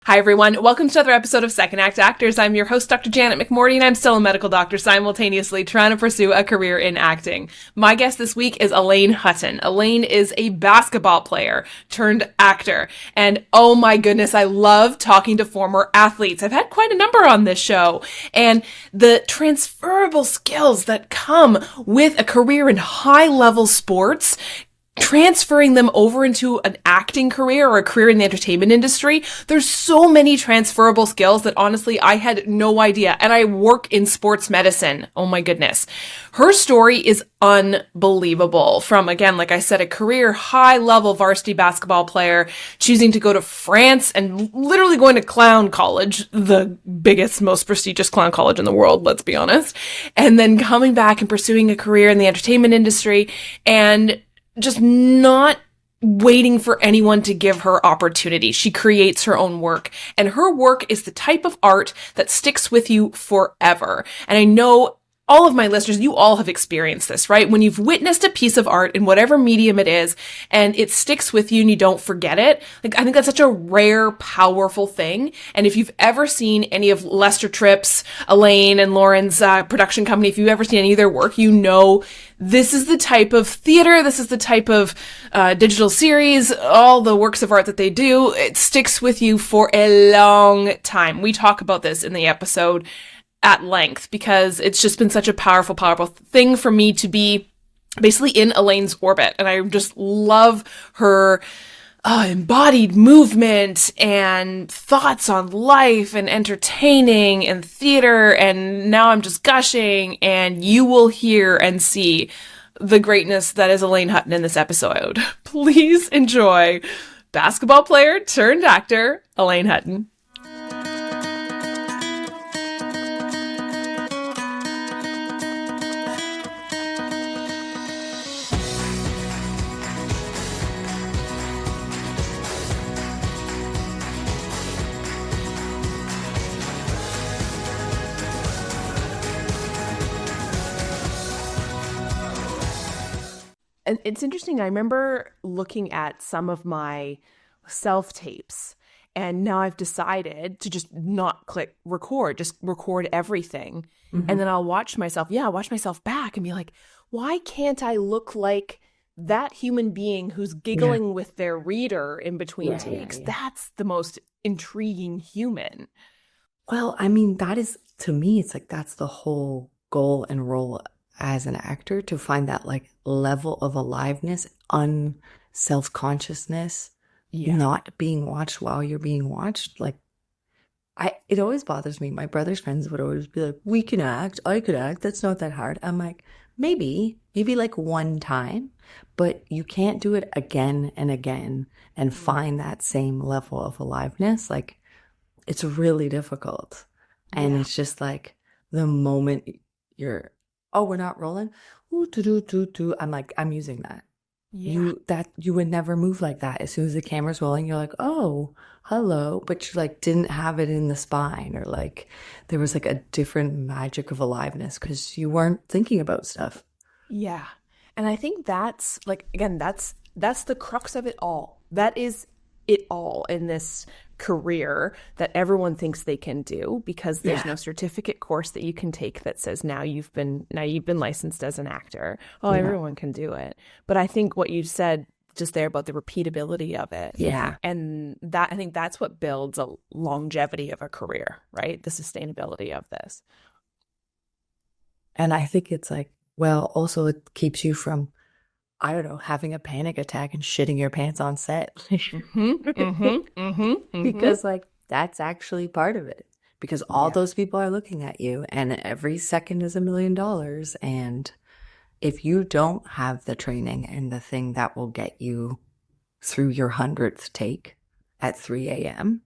Hi, everyone. Welcome to another episode of Second Act Actors. I'm your host, Dr. Janet McMordie, and I'm still a medical doctor simultaneously trying to pursue a career in acting. My guest this week is Alaine Hutton. Alaine is a basketball player turned actor. And oh my goodness, I love talking to former athletes. I've had quite a number on this show. And the transferable skills that come with a career in high-level sports, transferring them over into an acting career or a career in the entertainment industry, there's so many transferable skills that honestly I had no idea. And I work in sports medicine. Oh my goodness. Her story is unbelievable. From, again, like I said, a career high-level varsity basketball player, choosing to go to France and literally going to clown college, the biggest, most prestigious clown college in the world, let's be honest, and then coming back and pursuing a career in the entertainment industry and just not waiting for anyone to give her opportunity. She creates her own work, and her work is the type of art that sticks with you forever. And I know all of my listeners, you all have experienced this, right? When you've witnessed a piece of art in whatever medium it is, and it sticks with you and you don't forget it. Like, I think that's such a rare, powerful thing. And if you've ever seen any of Lester Tripp's, Elaine and Lauren's production company, if you've ever seen any of their work, you know this is the type of theater, this is the type of digital series, all the works of art that they do. It sticks with you for a long time. We talk about this in the episode at length because it's just been such a powerful, powerful thing for me to be basically in Elaine's orbit. And I just love her embodied movement and thoughts on life and entertaining and theater. And now I'm just gushing, and you will hear and see the greatness that is Alaine Hutton in this episode. Please enjoy basketball player turned actor, Alaine Hutton. And it's interesting. I remember looking at some of my self-tapes, and now I've decided to just not click record, just record everything. Mm-hmm. And then I'll watch myself back and be like, why can't I look like that human being who's giggling with their reader in between takes? That's the most intriguing human. Well, I mean, that is, to me, it's like that's the whole goal and role as an actor, to find that like level of aliveness, self-consciousness, not being watched while you're being watched. Like, it always bothers me. My brother's friends would always be like, we can act, I could act, that's not that hard. I'm like, maybe like one time, but you can't do it again and again and find that same level of aliveness. Like, it's really difficult. And it's just like the moment you're, oh, we're not rolling. Ooh, I'm like, I'm using that. Yeah. You would never move like that. As soon as the camera's rolling, you're like, oh, hello. But you like didn't have it in the spine, or like there was like a different magic of aliveness because you weren't thinking about stuff. Yeah. And I think that's like, again, that's the crux of it all. That is it all in this career that everyone thinks they can do, because there's no certificate course that you can take that says now you've been licensed as an actor. Oh, everyone can do it. But I think what you said just there about the repeatability of it, and that, I think that's what builds a longevity of a career, right? The sustainability of this. And I think it's like, well, also it keeps you from, I don't know, having a panic attack and shitting your pants on set. Because like that's actually part of it. Because all those people are looking at you, and every second is $1 million. And if you don't have the training and the thing that will get you through your 100th take at 3 a.m.,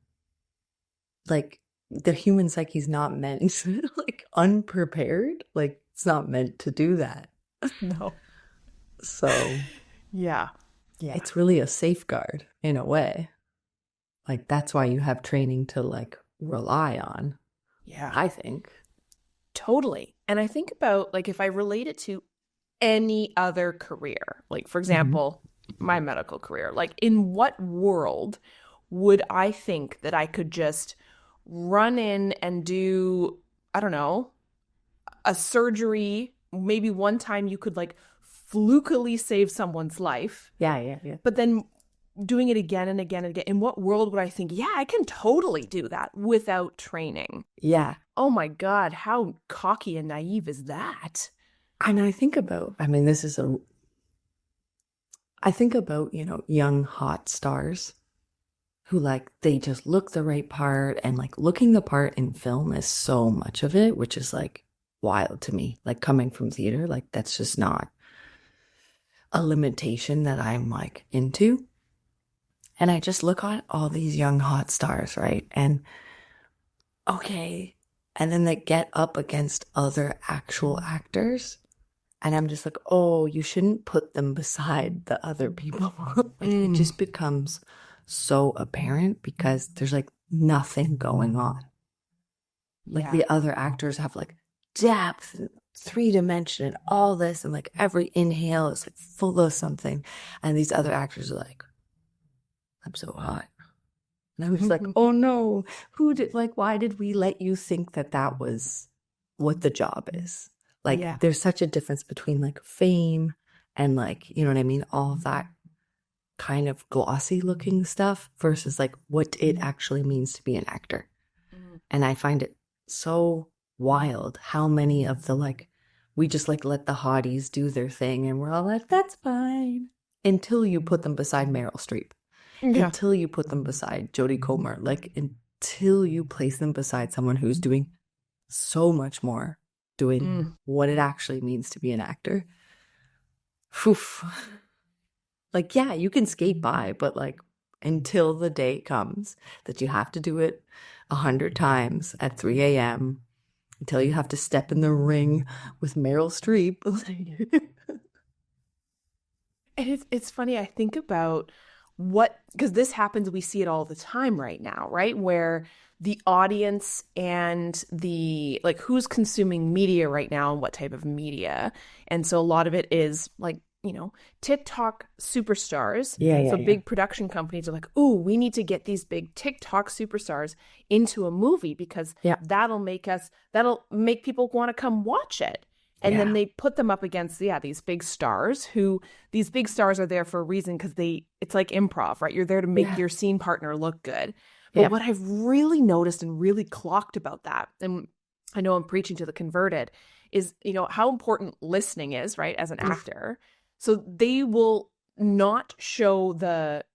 like the human psyche's not meant, like unprepared, like it's not meant to do that. No. So, yeah, it's really a safeguard in a way. Like, that's why you have training to, like, rely on. Yeah. I think. Totally. And I think about, like, if I relate it to any other career, like, for example, my medical career, like, in what world would I think that I could just run in and do, I don't know, a surgery? Maybe one time you could like flukily save someone's life. Yeah. But then doing it again and again and again. In what world would I think, yeah, I can totally do that without training? Yeah. Oh my God, how cocky and naive is that? And I think about, young hot stars who like, they just look the right part, and like looking the part in film is so much of it, which is like wild to me. Like coming from theater, like that's just not a limitation that I'm like into. And I just look at all these young hot stars, right? And okay. And then they get up against other actual actors. And I'm just like, oh, you shouldn't put them beside the other people. It just becomes so apparent because there's like nothing going on. Like the other actors have like depth, 3-dimension, and all this, and like every inhale is like full of something. And these other actors are like, I'm so hot. And I was like, oh no, why did we let you think that that was what the job is? Like, there's such a difference between like fame and like, you know what I mean? All of that kind of glossy looking stuff versus like what it actually means to be an actor. And I find it so wild how many of the like, we just like let the hotties do their thing and we're all like, that's fine. Until you put them beside Meryl Streep. Yeah. Until you put them beside Jodie Comer. Like until you place them beside someone who's doing so much more, doing what it actually means to be an actor. Oof. Like, yeah, you can skate by, but like until the day comes that you have to do it 100 times at 3 a.m., until you have to step in the ring with Meryl Streep. And it's funny, I think about because this happens, we see it all the time right now, right? Where the audience and the, like, who's consuming media right now and what type of media. And so a lot of it is like, you know, TikTok superstars. So big production companies are like, ooh, we need to get these big TikTok superstars into a movie because that'll make people want to come watch it. And then they put them up against, these big stars these big stars are there for a reason because it's like improv, right? You're there to make your scene partner look good. But what I've really noticed and really clocked about that, and I know I'm preaching to the converted, is, you know, how important listening is, right, as an actor. So they will not show the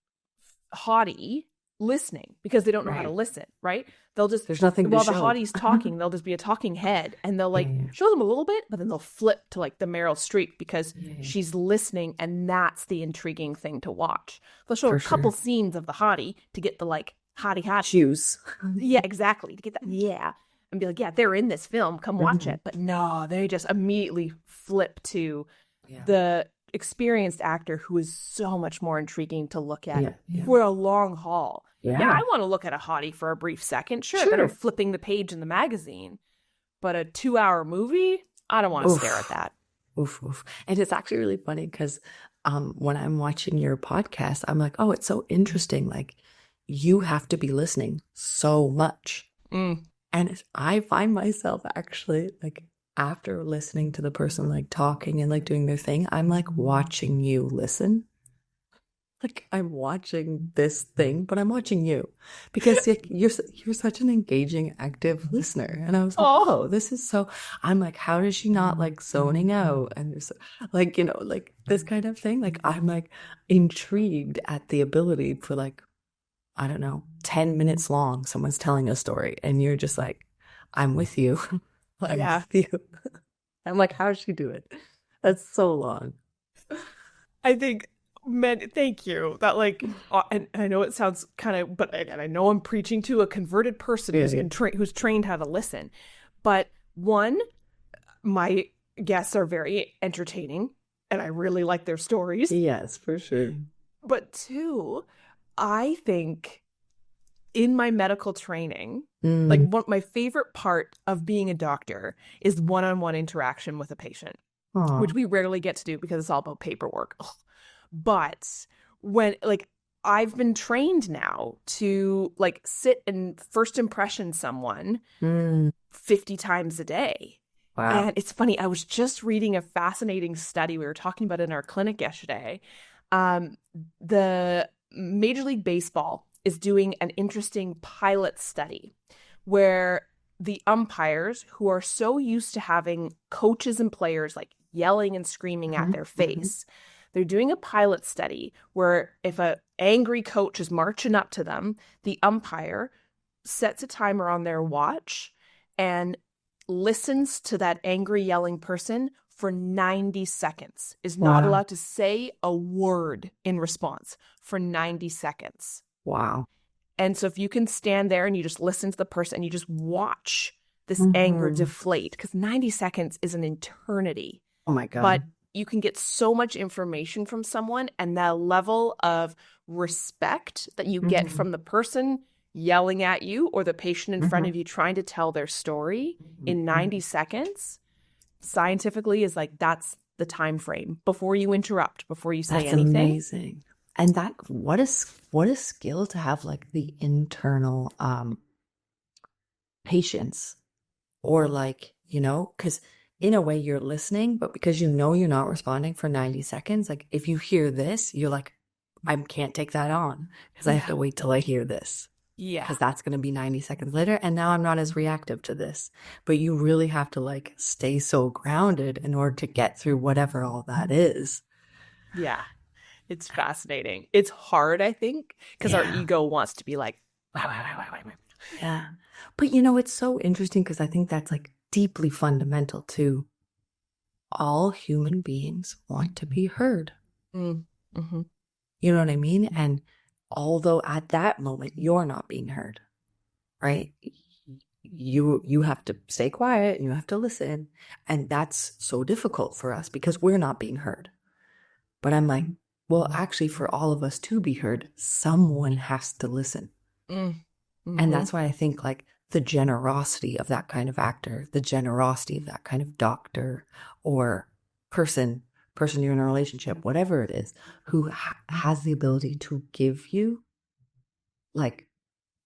hottie listening because they don't know how to listen, right? They'll just, there's nothing to while show. the hottie's talking, they'll just be a talking head, and they'll like show them a little bit, but then they'll flip to like the Meryl Streep because she's listening, and that's the intriguing thing to watch. They'll show a couple scenes of the hottie to get the like hottie shoes. Yeah, exactly. To get that, and be like, yeah, they're in this film, come watch it. But no, they just immediately flip to the experienced actor who is so much more intriguing to look at for a long haul. I want to look at a hottie for a brief second. Sure. Better flipping the page in the magazine. But a 2-hour movie, I don't want to stare at that. Oof. And it's actually really funny because when I'm watching your podcast, I'm like, oh, it's so interesting. Like, you have to be listening so much. And I find myself actually like, after listening to the person like talking and like doing their thing, I'm like watching you listen. Like, I'm watching this thing, but I'm watching you because like, you're such an engaging, active listener. And I was like, oh, this is so. I'm like, how is she not like zoning out? And there's like, you know, like this kind of thing. Like, I'm like intrigued at the ability for like, I don't know, 10 minutes long, someone's telling a story, and you're just like, I'm with you. I'm with you. I'm like, how does she do it? That's so long. I think. Man, thank you. That like, and I know it sounds kind of, but and I know I'm preaching to a converted person who's trained how to listen. But one, my guests are very entertaining, and I really like their stories. Yes, for sure. But two, I think in my medical training, like my favorite part of being a doctor is one-on-one interaction with a patient, which we rarely get to do because it's all about paperwork. But when, like, I've been trained now to like sit and first impression someone 50 times a day. Wow. And it's funny, I was just reading a fascinating study we were talking about in our clinic yesterday. The Major League Baseball is doing an interesting pilot study where the umpires, who are so used to having coaches and players like yelling and screaming at their face, they're doing a pilot study where if an angry coach is marching up to them, the umpire sets a timer on their watch and listens to that angry yelling person for 90 seconds, is not Wow. allowed to say a word in response for 90 seconds. Wow. And so if you can stand there and you just listen to the person and you just watch this anger deflate, because 90 seconds is an eternity. Oh my God. But you can get so much information from someone, and the level of respect that you get from the person yelling at you or the patient in front of you trying to tell their story in 90 seconds, scientifically is like, that's the time frame before you interrupt, before you say That's anything. amazing. And that what a skill to have, like the internal patience, or like, because in a way you're listening, but because you're not responding for 90 seconds, like if you hear this, you're like, I can't take that on because I have to wait till I hear this. Yeah. Because that's going to be 90 seconds later. And now I'm not as reactive to this. But you really have to like stay so grounded in order to get through whatever all that is. Yeah. It's fascinating. It's hard, I think, because our ego wants to be like, yeah. But it's so interesting because I think that's like deeply fundamental to all human beings want to be heard. mm-hmm. You know what I mean? And although at that moment you're not being heard, right? You have to stay quiet and you have to listen. And that's so difficult for us because we're not being heard. But I'm like, well, actually, for all of us to be heard, someone has to listen. And that's why I think like the generosity of that kind of actor, the generosity of that kind of doctor or person you're in a relationship, whatever it is, who has the ability to give you like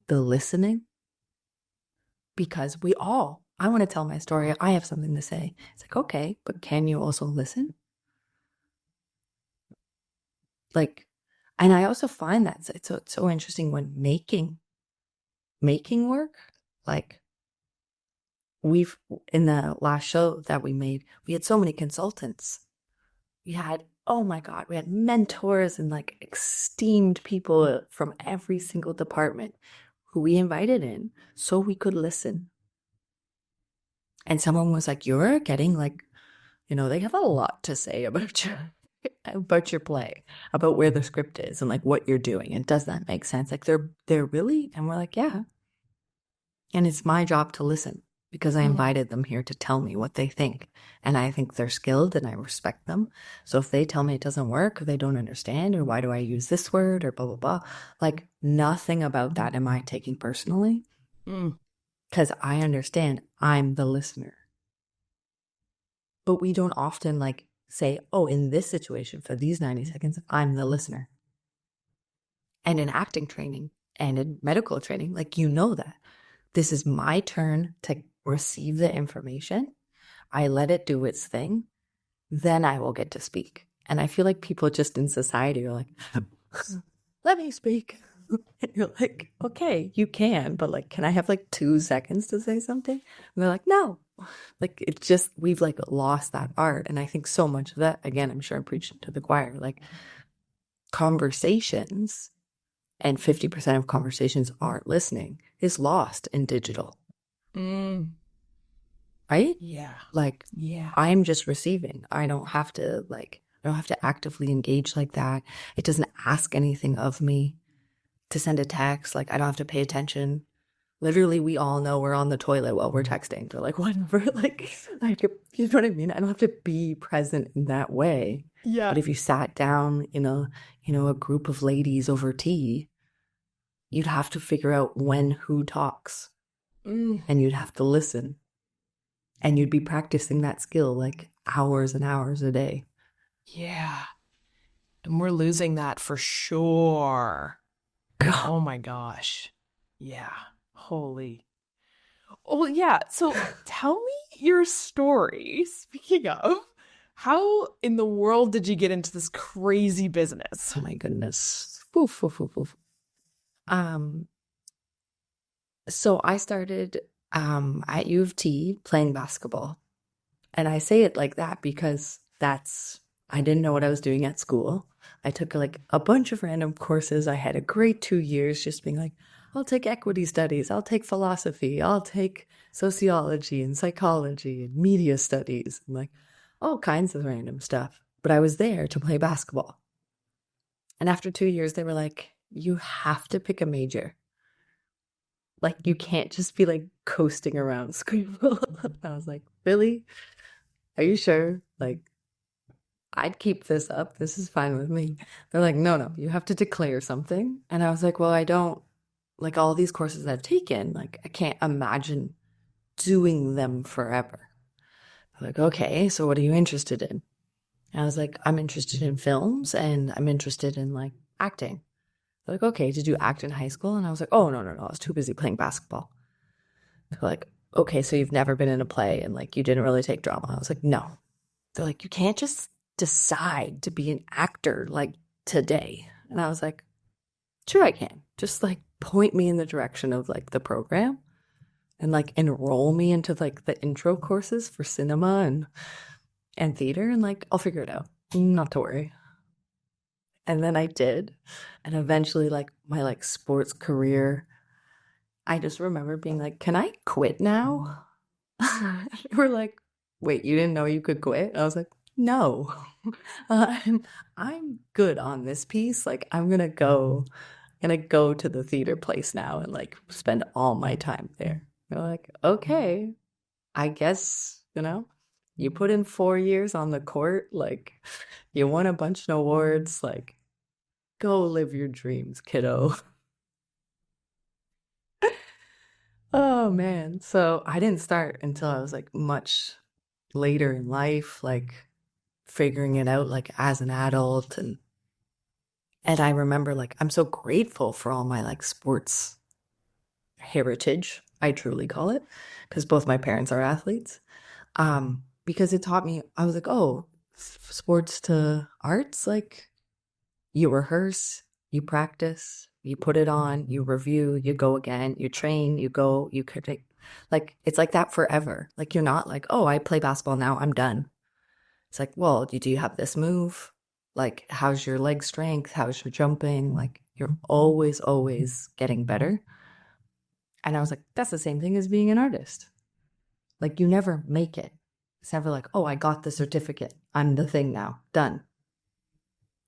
the listening. Because I want to tell my story. I have something to say. It's like, okay, but can you also listen? Like, and I also find that it's so interesting when making work. Like, in the last show that we made, we had so many consultants. We had, oh my God, we had mentors and like esteemed people from every single department who we invited in so we could listen. And someone was like, you're getting like, they have a lot to say about your play, about where the script is and like what you're doing. And does that make sense? Like they're really, and we're like, yeah. And it's my job to listen because I invited them here to tell me what they think. And I think they're skilled and I respect them. So if they tell me it doesn't work or they don't understand or why do I use this word or blah, blah, blah, like nothing about that am I taking personally because I understand I'm the listener. But we don't often like say, oh, in this situation for these 90 seconds, I'm the listener. And in acting training and in medical training, like, that this is my turn to receive the information. I let it do its thing. Then I will get to speak. And I feel like people just in society are like, let me speak. And you're like, okay, you can, but like, can I have like 2 seconds to say something? And they're like, no. Like, it's just, we've like lost that art. And I think so much of that, again, I'm sure I'm preaching to the choir, like conversations, and 50% of conversations aren't listening, is lost in digital. Right? Yeah. Like, yeah. I'm just receiving. I don't have to actively engage like that. It doesn't ask anything of me to send a text. Like, I don't have to pay attention. Literally, we all know we're on the toilet while we're texting. They're like, whatever. Like, you know what I mean? I don't have to be present in that way. Yeah. But if you sat down in a group of ladies over tea, you'd have to figure out when who talks. And you'd have to listen. And you'd be practicing that skill like hours and hours a day. Yeah. And we're losing that for sure. God. Oh my gosh. Yeah. Holy. Oh, yeah. So tell me your story. Speaking of, how in the world did you get into this crazy business? Oh my goodness. Woof, woof, woof, woof. Um, so I started at U of T playing basketball. And I say it like that because I didn't know what I was doing at school. I took like a bunch of random courses. I had a great 2 years just being like, I'll take equity studies, I'll take philosophy, I'll take sociology and psychology and media studies, and like all kinds of random stuff. But I was there to play basketball. And after 2 years, they were like, you have to pick a major. Like, you can't just be like coasting around school. I was like, really? Are you sure? Like, I'd keep this up. This is fine with me. They're like, no, no, you have to declare something. And I was like, well, I don't like all these courses I've taken. Like, I can't imagine doing them forever. They're like, okay, so what are you interested in? And I was like, I'm interested in films and I'm interested in like acting. They're like, okay, did you act in high school? And I was like, oh, no, no, no. I was too busy playing basketball. They're like, okay, so you've never been in a play and like you didn't really take drama. I was like, no. They're like, you can't just decide to be an actor like today. And I was like, sure I can. Just like point me in the direction of like the program and like enroll me into like the intro courses for cinema and theater, and like I'll figure it out. Not to worry. And then I did. And eventually like my like sports career, I just remember being like, can I quit now? We're like, wait, you didn't know you could quit? I was like, no, I'm good on this piece. Like, gonna go to the theater place now and like spend all my time there. They're like, okay, I guess, you put in 4 years on the court, like you won a bunch of awards, like go live your dreams, kiddo. Oh man. So I didn't start until I was like much later in life, like figuring it out like as an adult, and I remember like I'm so grateful for all my like sports heritage, I truly call it, because both my parents are athletes. Because it taught me, I was like, oh, sports to arts, like you rehearse, you practice, you put it on, you review, you go again, you train, you go, you critique. Like it's like that forever. Like you're not like, oh, I play basketball now, I'm done. It's like, well, do you have this move? Like, how's your leg strength? How's your jumping? Like, you're always, always getting better. And I was like, that's the same thing as being an artist. Like, you never make it. It's never like, oh, I got the certificate. I'm the thing now. Done.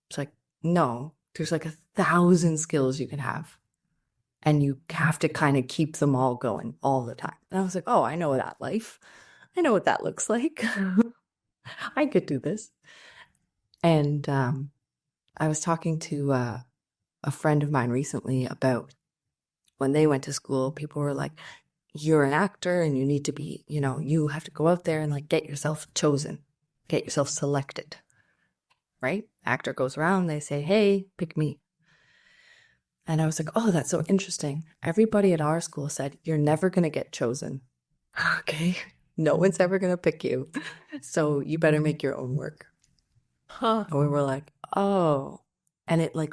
It's like, no, there's like 1,000 skills you can have. And you have to kind of keep them all going all the time. And I was like, oh, I know that life. I know what that looks like. I could do this. And I was talking to a friend of mine recently about when they went to school, people were like, you're an actor and you need to be, you have to go out there and like get yourself chosen, get yourself selected, right? Actor goes around, they say, hey, pick me. And I was like, oh, that's so interesting. Everybody at our school said, you're never going to get chosen. Okay. No one's ever going to pick you. So you better make your own work. Huh. And we were like, oh. And it like,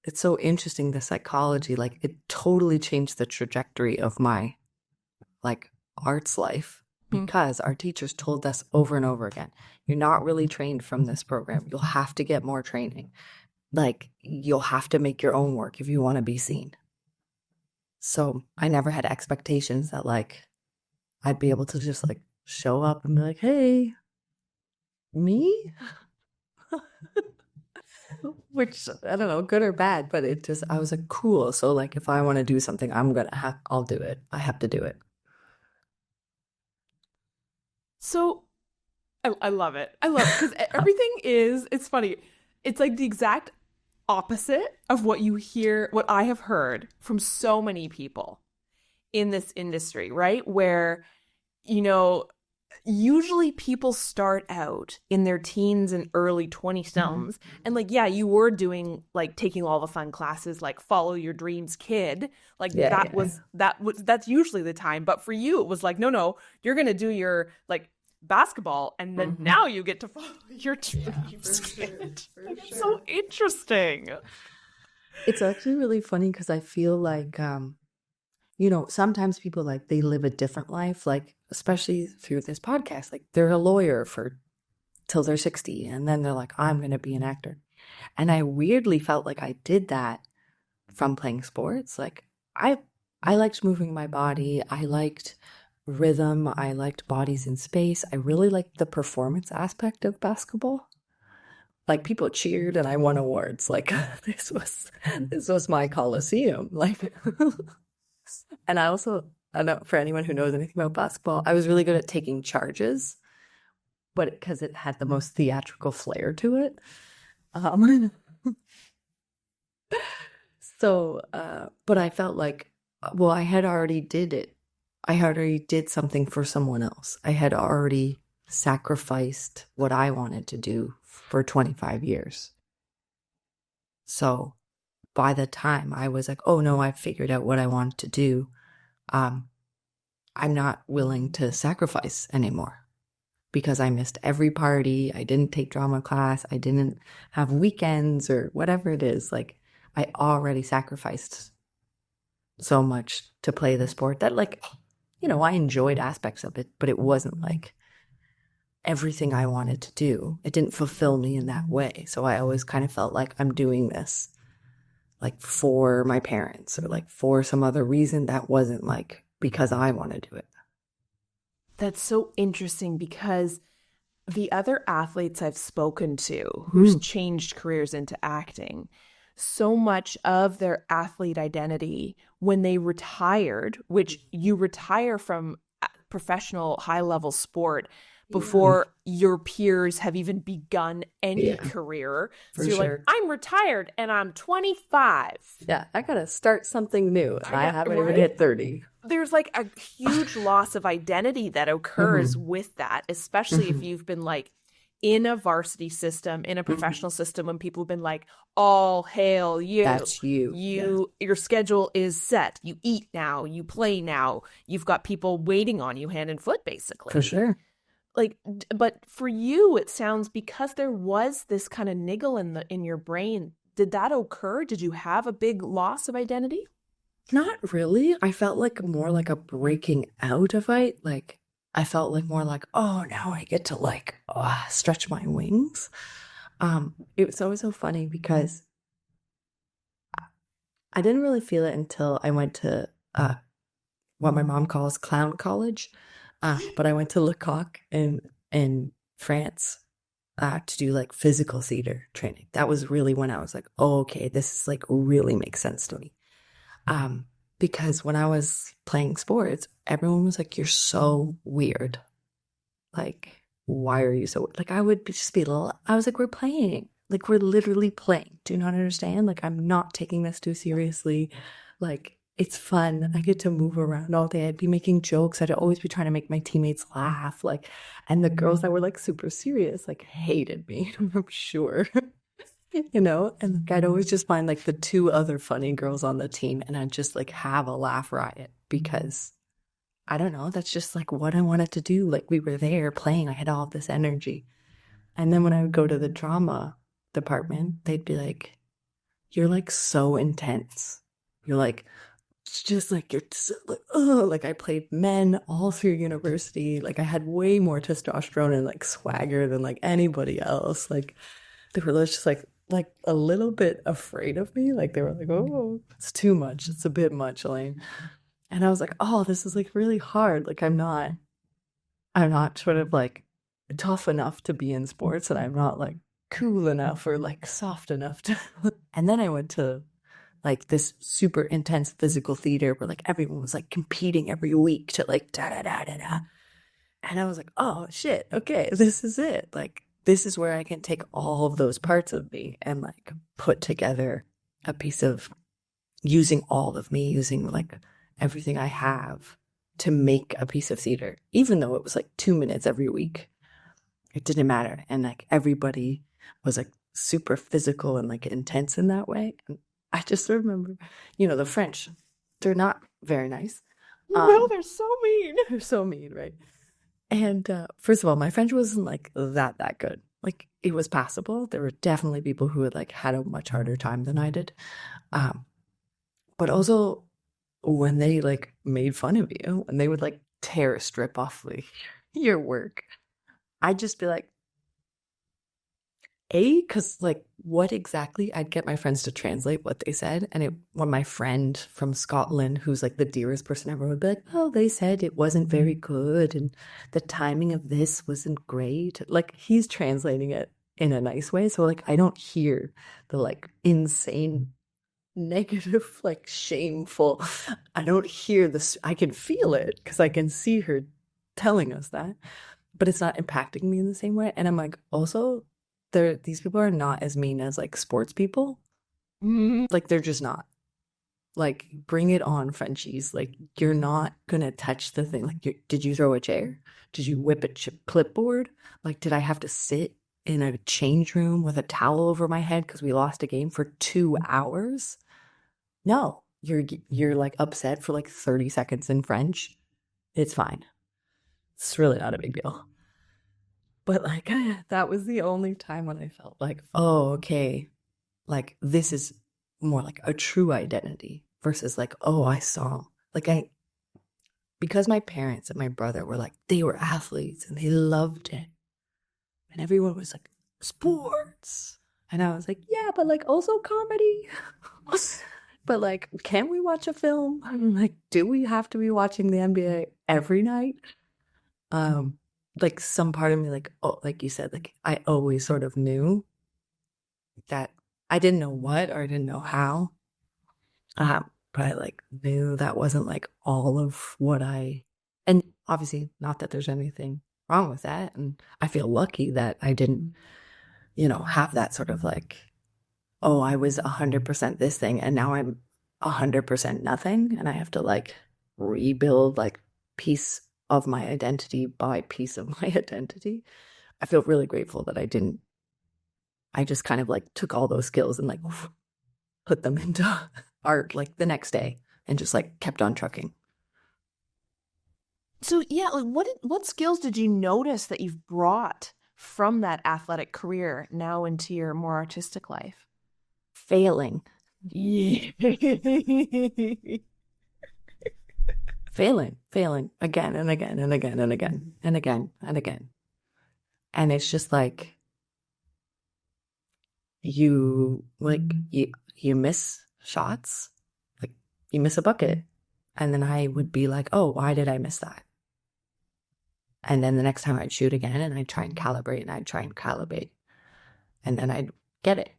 it's so interesting, the psychology, like it totally changed the trajectory of my like arts life, because our teachers told us over and over again, you're not really trained from this program. You'll have to get more training. Like you'll have to make your own work if you want to be seen. So I never had expectations that like I'd be able to just like show up and be like, hey, me? Which I don't know, good or bad, but I was like, cool. So like, if I want to do something, I'll do it. I have to do it. So I love it. I love it because everything it's funny. It's like the exact opposite of what you hear, what I have heard from so many people in this industry, right? Where, you know, usually people start out in their teens and early 20s, and like, yeah, you were doing like taking all the fun classes, like Follow Your Dreams Kid, like that's usually the time. But for you, it was like, no, you're gonna do your like basketball, and then now you get to follow your dreams kid. It's so interesting. It's actually really funny because I feel like, sometimes people like they live a different life, like especially through this podcast, like they're a lawyer for till they're 60 and then they're like, I'm going to be an actor. And I weirdly felt like I did that from playing sports. Like I liked moving my body. I liked rhythm. I liked bodies in space. I really liked the performance aspect of basketball. Like people cheered and I won awards. Like this was my Coliseum. Like, and I know for anyone who knows anything about basketball, I was really good at taking charges, but because it had the most theatrical flair to it. But I felt like, well, I had already did it. I had already did something for someone else. I had already sacrificed what I wanted to do for 25 years. So by the time I was like, oh no, I figured out what I wanted to do, I'm not willing to sacrifice anymore because I missed every party. I didn't take drama class. I didn't have weekends or whatever it is. Like I already sacrificed so much to play the sport that like, I enjoyed aspects of it, but it wasn't like everything I wanted to do. It didn't fulfill me in that way. So I always kind of felt like I'm doing this like for my parents or like for some other reason that wasn't like because I want to do it. That's so interesting because the other athletes I've spoken to who's changed careers into acting, so much of their athlete identity when they retired, which you retire from professional high-level sport before your peers have even begun any career. So you're like, I'm retired and I'm 25. Yeah, I got to start something new. I haven't even hit 30. There's like a huge loss of identity that occurs with that, especially if you've been like in a varsity system, in a professional system, when people have been like, all hail you. That's you. Your schedule is set. You eat now, you play now. You've got people waiting on you hand and foot, basically. For sure. Like, but for you, it sounds because there was this kind of niggle in your brain. Did that occur? Did you have a big loss of identity? Not really. I felt like more like a breaking out of it. Like I felt like more like, oh, now I get to like stretch my wings. It was always so funny because I didn't really feel it until I went to what my mom calls clown college. But I went to Lecoq in France to do like physical theater training. That was really when I was like, oh, okay, this is like really makes sense to me. Because when I was playing sports, everyone was like, you're so weird. Like, why are you so, like, I would just be I was like, we're playing. Like, we're literally playing. Do you not understand? Like, I'm not taking this too seriously. Like, it's fun. I get to move around all day. I'd be making jokes. I'd always be trying to make my teammates laugh. Like, and the girls that were like super serious, like hated me, I'm sure. And like, I'd always just find like the two other funny girls on the team and I'd just like have a laugh riot because I don't know, that's just like what I wanted to do. Like we were there playing. I had all this energy. And then when I would go to the drama department, they'd be like, you're like so intense. You're like, it's just like, you're so, like, oh, like I played men all through university. Like I had way more testosterone and like swagger than like anybody else. Like they were just like a little bit afraid of me. Like they were like, oh, it's too much. It's a bit much, Alaine. And I was like, oh, this is like really hard. Like I'm not sort of like tough enough to be in sports and I'm not like cool enough or like soft enough to. And then I went to like this super intense physical theater where like everyone was like competing every week to like da da da da da. And I was like, oh shit, okay, this is it. Like this is where I can take all of those parts of me and like put together a piece of using all of me, using like everything I have to make a piece of theater, even though it was like 2 minutes every week. It didn't matter. And like everybody was like super physical and like intense in that way. And I just remember, the French, they're not very nice. No, they're so mean. They're so mean, right? And first of all, my French wasn't like that good. Like it was passable. There were definitely people who had like had a much harder time than I did. But also when they like made fun of you and they would like tear a strip off like your work, I'd just be like, because like what exactly? I'd get my friends to translate what they said. And when my friend from Scotland, who's like the dearest person ever, would be like, oh, they said it wasn't very good. And the timing of this wasn't great. Like he's translating it in a nice way. So like I don't hear the like insane negative, like shameful. I don't hear this. I can feel it because I can see her telling us that, but it's not impacting me in the same way. And I'm like, also, these people are not as mean as like sports people. Like they're just not. Like bring it on, Frenchies. Like you're not gonna touch the thing. Like did you throw a chair? Did you whip a clipboard? Like did I have to sit in a change room with a towel over my head because we lost a game for 2 hours? No, you're like upset for like 30 seconds in French. It's fine. It's really not a big deal. But like that was the only time when I felt like, oh, okay, like this is more like a true identity versus like, oh, I saw like because my parents and my brother were like, they were athletes and they loved it. And everyone was like, sports. And I was like, yeah, but like also comedy. But like, can we watch a film? I'm like, do we have to be watching the NBA every night? Like some part of me, like, oh, like you said, like I always sort of knew that I didn't know what or I didn't know how. But I like knew that wasn't like all of what and obviously not that there's anything wrong with that. And I feel lucky that I didn't, have that sort of like, oh, I was 100% this thing and now I'm 100% nothing. And I have to like rebuild like piece of my identity by piece of my identity. I feel really grateful that I didn't. I just kind of like took all those skills and like put them into art like the next day and just like kept on trucking. So yeah, like what skills did you notice that you've brought from that athletic career now into your more artistic life? Failing. Failing again and again and again and again and again and again. And it's just like you miss shots, like you miss a bucket. And then I would be like, oh, why did I miss that? And then the next time I'd shoot again and I'd try and calibrate and I'd try and calibrate. And then I'd get it.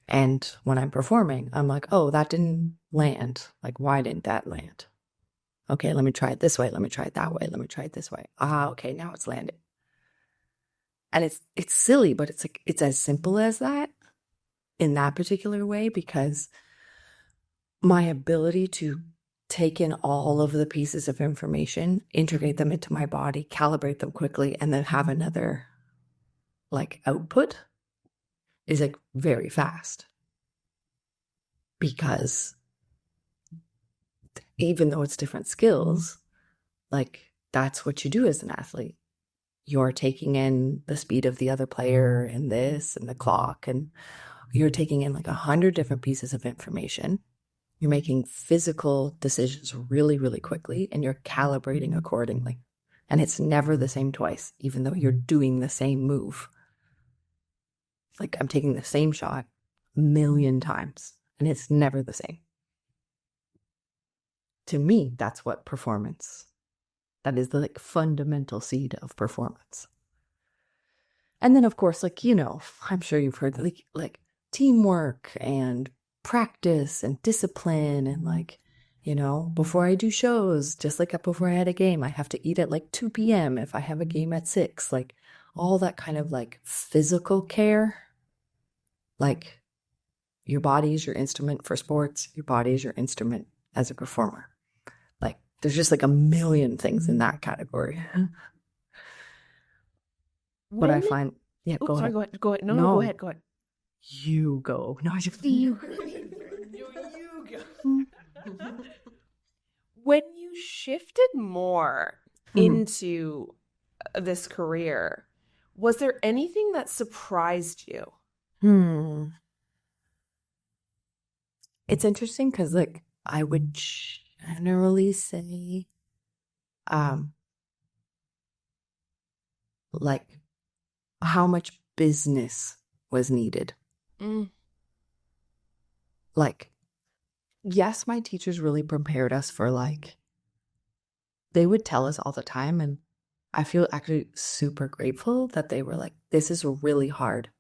And when I'm performing, I'm like, oh, that didn't land. Like, why didn't that land? Okay, let me try it this way. Let me try it that way. Let me try it this way. Okay, now it's landed. And it's silly, but it's like it's as simple as that in that particular way, because my ability to take in all of the pieces of information, integrate them into my body, calibrate them quickly, and then have another like output is like very fast. Because even though it's different skills, like that's what you do as an athlete. You're taking in the speed of the other player and this and the clock, and you're taking in like 100 different pieces of information. You're making physical decisions really, really quickly, and you're calibrating accordingly. And it's never the same twice, even though you're doing the same move. Like I'm taking the same shot a million times, and it's never the same. To me, that's what performance, that is the like fundamental seed of performance. And then of course, like, I'm sure you've heard like teamwork and practice and discipline and like, before I do shows, just like before I had a game, I have to eat at like 2 p.m. if I have a game at 6, like all that kind of like physical care. Like your body is your instrument for sports. Your body is your instrument as a performer. Like there's just like a million things in that category. But I find, yeah, Oops, go sorry, ahead. go ahead. No, No. go ahead. You go. No, I just you. When you shifted more into this career, was there anything that surprised you? It's interesting because, like, I would generally say, like, how much business was needed. Like, yes, my teachers really prepared us for, like, they would tell us all the time, and I feel actually super grateful that they were like, this is really hard.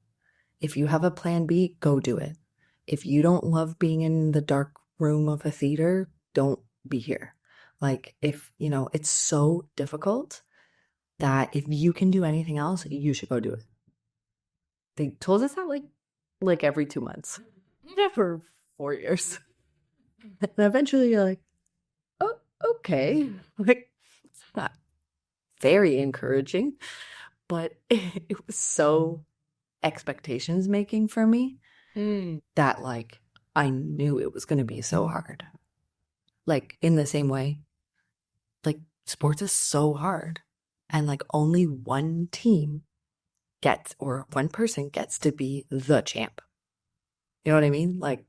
If you have a plan B, go do it. If you don't love being in the dark room of a theater, don't be here. Like, if, you know, it's so difficult that if you can do anything else, you should go do it. They told us that like every 2 months for 4 years. And eventually you're like, oh, okay. Like, it's not very encouraging, but it was so expectations making for me that, like, I knew it was going to be so hard. Like, in the same way, like, sports is so hard, and like only one team gets, or one person gets to be the champ. You know what I mean? Like,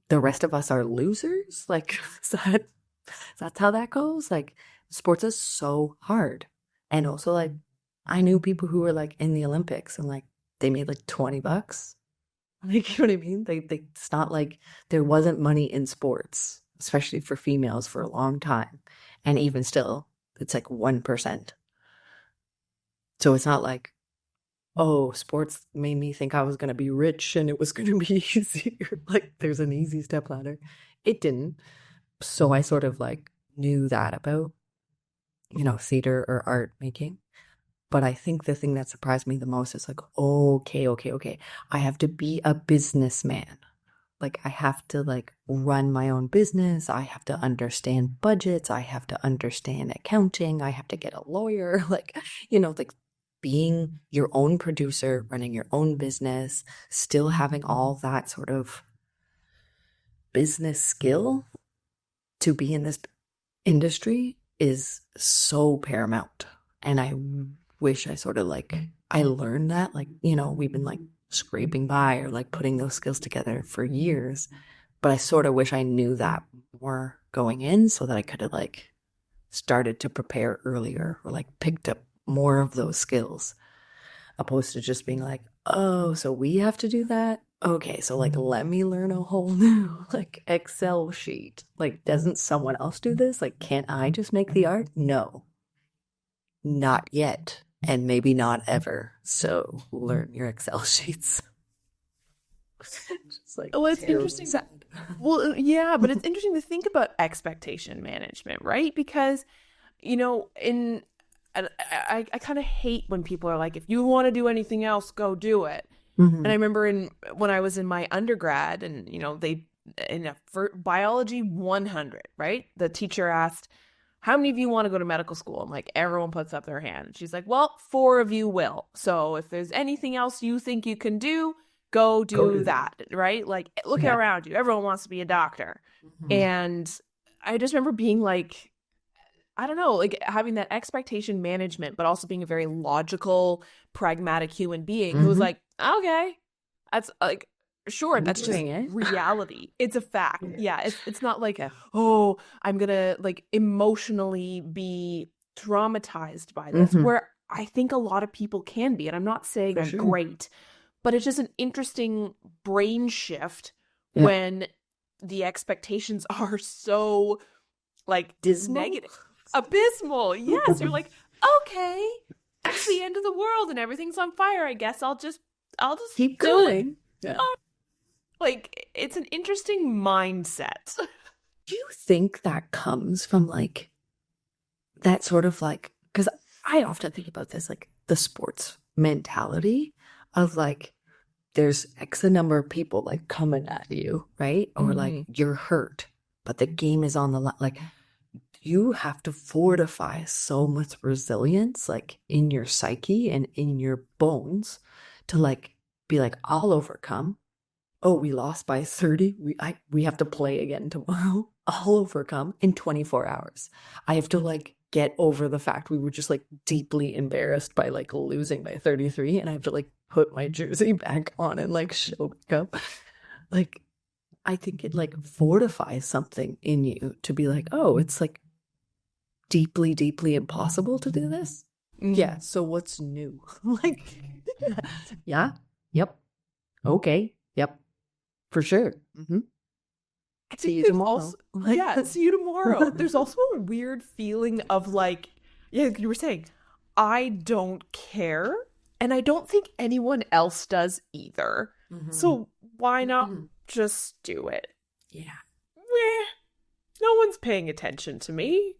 the rest of us are losers. Like, that's how that goes. Like, sports is so hard. And also, like, I knew people who were like in the Olympics and like they made like $20. Like, you know what I mean? It's not like there wasn't money in sports, especially for females, for a long time. And even still, it's like 1%. So it's not like, oh, sports made me think I was going to be rich and it was going to be easier. Like, there's an easy step ladder. It didn't. So I sort of like knew that about, you know, theater or art making. But I think the thing that surprised me the most is like, okay. I have to be a businessman. Like, I have to like run my own business. I have to understand budgets. I have to understand accounting. I have to get a lawyer. Like, you know, like being your own producer, running your own business, still having all that sort of business skill to be in this industry is so paramount. And I wish I sort of like, I learned that, like, you know, we've been like scraping by or like putting those skills together for years, but I sort of wish I knew that more going in so that I could have like started to prepare earlier or like picked up more of those skills, opposed to just being like, oh, so we have to do that? Okay, so like let me learn a whole new like Excel sheet. Like, doesn't someone else do this? Like, can't I just make the art? No, not yet, and maybe not ever. So learn your Excel sheets. Just like, well, it's interesting. Well, yeah, but it's interesting to think about expectation management, right? Because, you know, I kind of hate when people are like, if you want to do anything else, go do it. And I remember when I was in my undergrad, and you know, for biology 100, right? The teacher asked, how many of you want to go to medical school? And like everyone puts up their hand. And she's like, well, 4 of you will. So if there's anything else you think you can do, go do that, right? Like, look around you. Everyone wants to be a doctor. And I just remember being like, I don't know, like having that expectation management, but also being a very logical, pragmatic human being who was like, okay, that's like, sure, that's just reality. It's a fact. Yeah, it's not like, oh, I'm going to like emotionally be traumatized by this, where I think a lot of people can be. And I'm not saying I'm great, but it's just an interesting brain shift when the expectations are so like negative. Abysmal. Yes. You're like, okay, it's the end of the world and everything's on fire. I guess I'll just keep going. Yeah. Like, it's an interesting mindset. Do you think that comes from like that sort of like, because I often think about this, like the sports mentality of like, there's X number of people like coming at you, right? Or like you're hurt. but the game is on the line. Like, you have to fortify so much resilience, like in your psyche and in your bones, to like be like, I'll overcome. Oh, we lost by 30. We have to play again tomorrow. I'll overcome in 24 hours. I have to like get over the fact we were just like deeply embarrassed by like losing by 33, and I have to like put my jersey back on and like show back up. Like, I think it like fortifies something in you to be like, oh, it's like deeply, deeply impossible to do this. Yeah. So what's new? Like, yeah. Yep. Okay. Yep. For sure. Mm-hmm. I See think you there's tomorrow. also- yeah, see you tomorrow. There's also a weird feeling of like, yeah, you were saying, I don't care, and I don't think anyone else does either. So why not just do it? Yeah. Meh, no one's paying attention to me.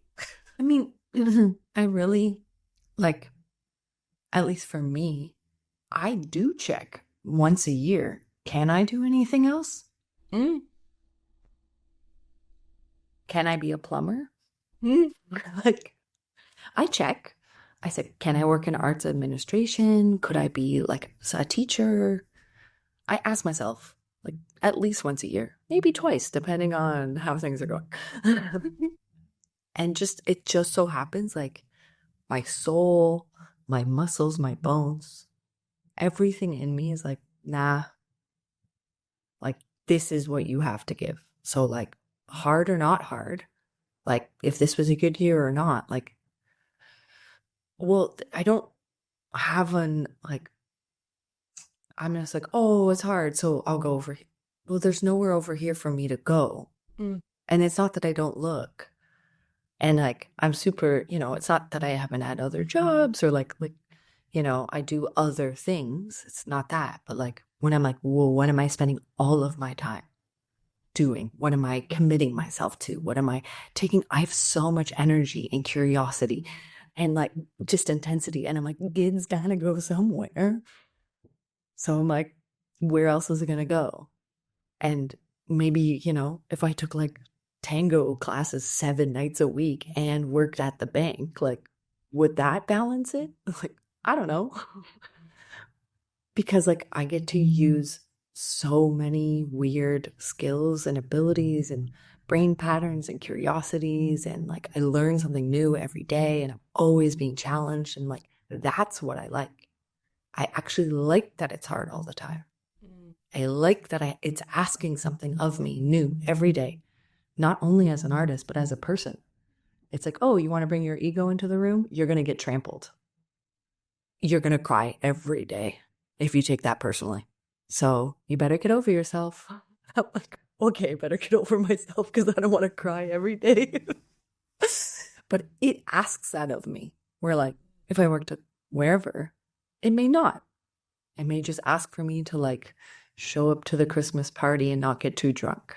I mean, I really, like, at least for me, I do check once a year. Can I do anything else? Can I be a plumber? Like, I check. I said, can I work in arts administration? Could I be like a teacher? I ask myself, like, at least once a year, maybe twice, depending on how things are going. And it just so happens, like, my soul, my muscles, my bones, everything in me is like, nah, like, this is what you have to give. So, like, hard or not hard, like, if this was a good year or not, like, well, I don't have like, I'm just like, oh, it's hard, so I'll go over here. Well, there's nowhere over here for me to go. And it's not that I don't look. And like, I'm super, it's not that I haven't had other jobs or like, I do other things. It's not that. But like, when I'm like, well, what am I spending all of my time doing? What am I committing myself to? What am I taking? I have so much energy and curiosity and like just intensity. And I'm like, it's gotta go somewhere. So I'm like, where else is it gonna go? And maybe, if I took like tango classes 7 nights a week and worked at the bank, like, would that balance it? Like, I don't know. Because like, I get to use so many weird skills and abilities and brain patterns and curiosities, and like, I learn something new every day, and I'm always being challenged, and like, that's what I like. I actually like that it's hard all the time. I like that it's asking something of me new every day, not only as an artist, but as a person. It's like, oh, you want to bring your ego into the room? You're going to get trampled. You're going to cry every day if you take that personally. So you better get over yourself. I'm like, okay, better get over myself because I don't want to cry every day. But it asks that of me. Where like, if I worked at wherever, it may not. It may just ask for me to like show up to the Christmas party and not get too drunk.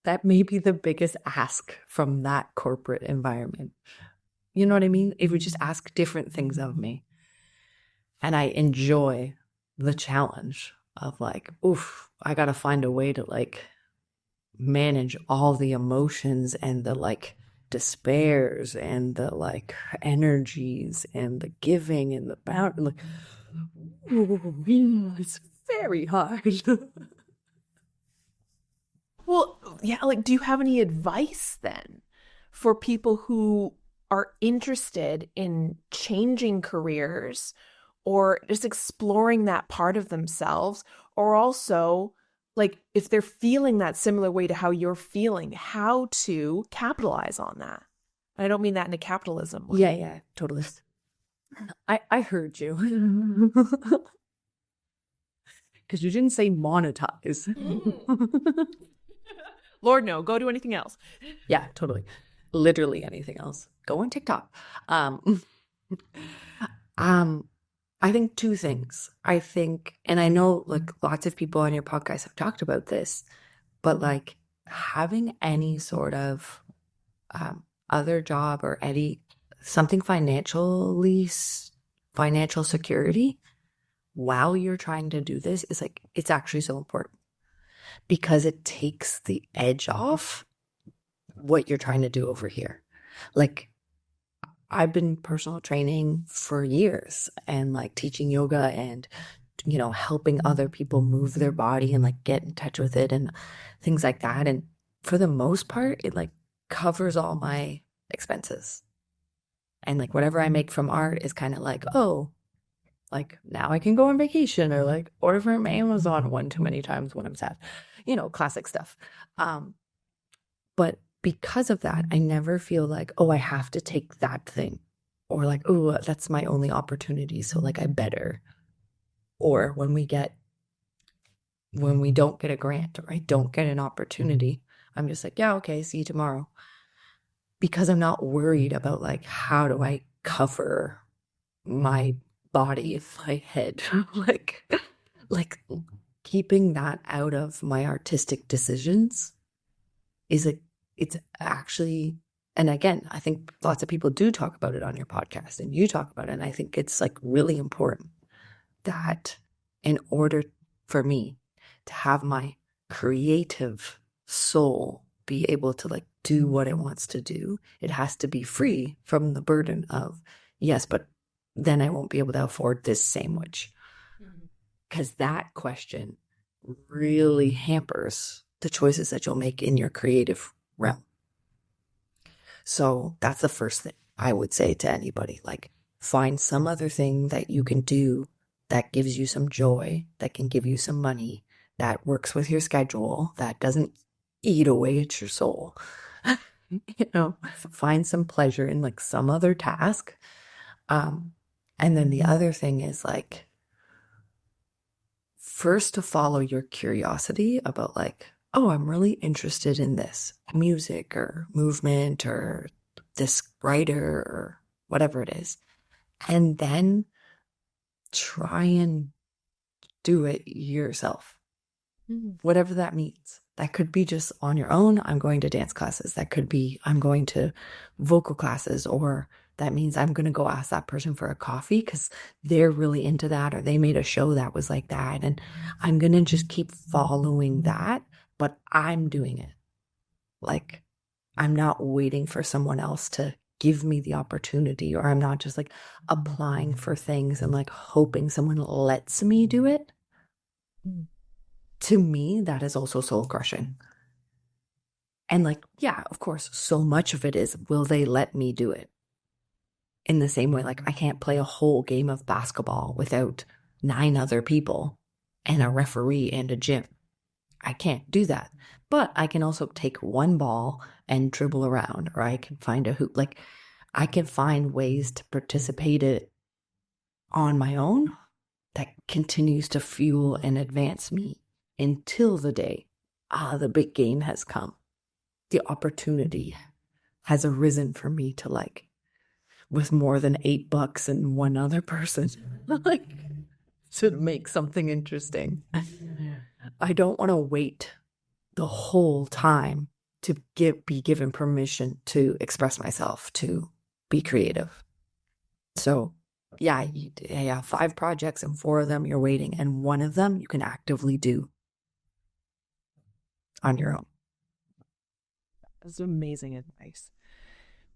That may be the biggest ask from that corporate environment. You know what I mean? It would just ask different things of me. And I enjoy the challenge of like, oof, I got to find a way to like manage all the emotions and the like despairs and the like energies and the giving and the bound. Like, ooh, it's very hard. Well, yeah, like, do you have any advice then for people who are interested in changing careers or just exploring that part of themselves, or also like if they're feeling that similar way to how you're feeling, how to capitalize on that? I don't mean that in a capitalism way. Yeah, totally. I heard you. Because you didn't say monetize. Lord, no, go do anything else. Yeah, totally. Literally anything else. Go on TikTok. I think 2 things. I think, and I know like lots of people on your podcast have talked about this, but like having any sort of other job or something financial security while you're trying to do this is like, it's actually so important because it takes the edge off what you're trying to do over here. Like, I've been personal training for years and like teaching yoga and, you know, helping other people move their body and like get in touch with it and things like that. And for the most part, it like covers all my expenses. And like whatever I make from art is kind of like, oh, like now I can go on vacation or like order from Amazon one too many times when I'm sad, you know, classic stuff. But because of that, I never feel like, oh, I have to take that thing or like, oh, that's my only opportunity. So like I better. Or when we don't get a grant or I don't get an opportunity, I'm just like, yeah, okay, see you tomorrow. Because I'm not worried about like, how do I cover my body, my head, like keeping that out of my artistic decisions it's actually, and again, I think lots of people do talk about it on your podcast and you talk about it. And I think it's like really important that in order for me to have my creative soul be able to like do what it wants to do, it has to be free from the burden of, yes, but then I won't be able to afford this sandwich. Because that question really hampers the choices that you'll make in your creative realm. So that's the first thing I would say to anybody. Like, find some other thing that you can do that gives you some joy, that can give you some money, that works with your schedule, that doesn't eat away at your soul. You know, find some pleasure in like some other task. And then the other thing is like, first to follow your curiosity about like, oh, I'm really interested in this music or movement or this writer or whatever it is. And then try and do it yourself, whatever that means. That could be just on your own. I'm going to dance classes. That could be I'm going to vocal classes, or that means I'm going to go ask that person for a coffee because they're really into that, or they made a show that was like that. And I'm going to just keep following that, but I'm doing it. Like, I'm not waiting for someone else to give me the opportunity, or I'm not just like applying for things and like hoping someone lets me do it. To me, that is also soul crushing. And like, yeah, of course, so much of it is, will they let me do it? In the same way, like I can't play a whole game of basketball without 9 other people and a referee and a gym. I can't do that. But I can also take one ball and dribble around, or I can find a hoop. Like, I can find ways to participate it on my own that continues to fuel and advance me until the day, the big game has come. The opportunity has arisen for me to like, with more than $8 and one other person, like, to make something interesting. I don't want to wait the whole time to be given permission to express myself, to be creative. So yeah, 5 projects and 4 of them you're waiting, and 1 of them you can actively do on your own. That's amazing advice.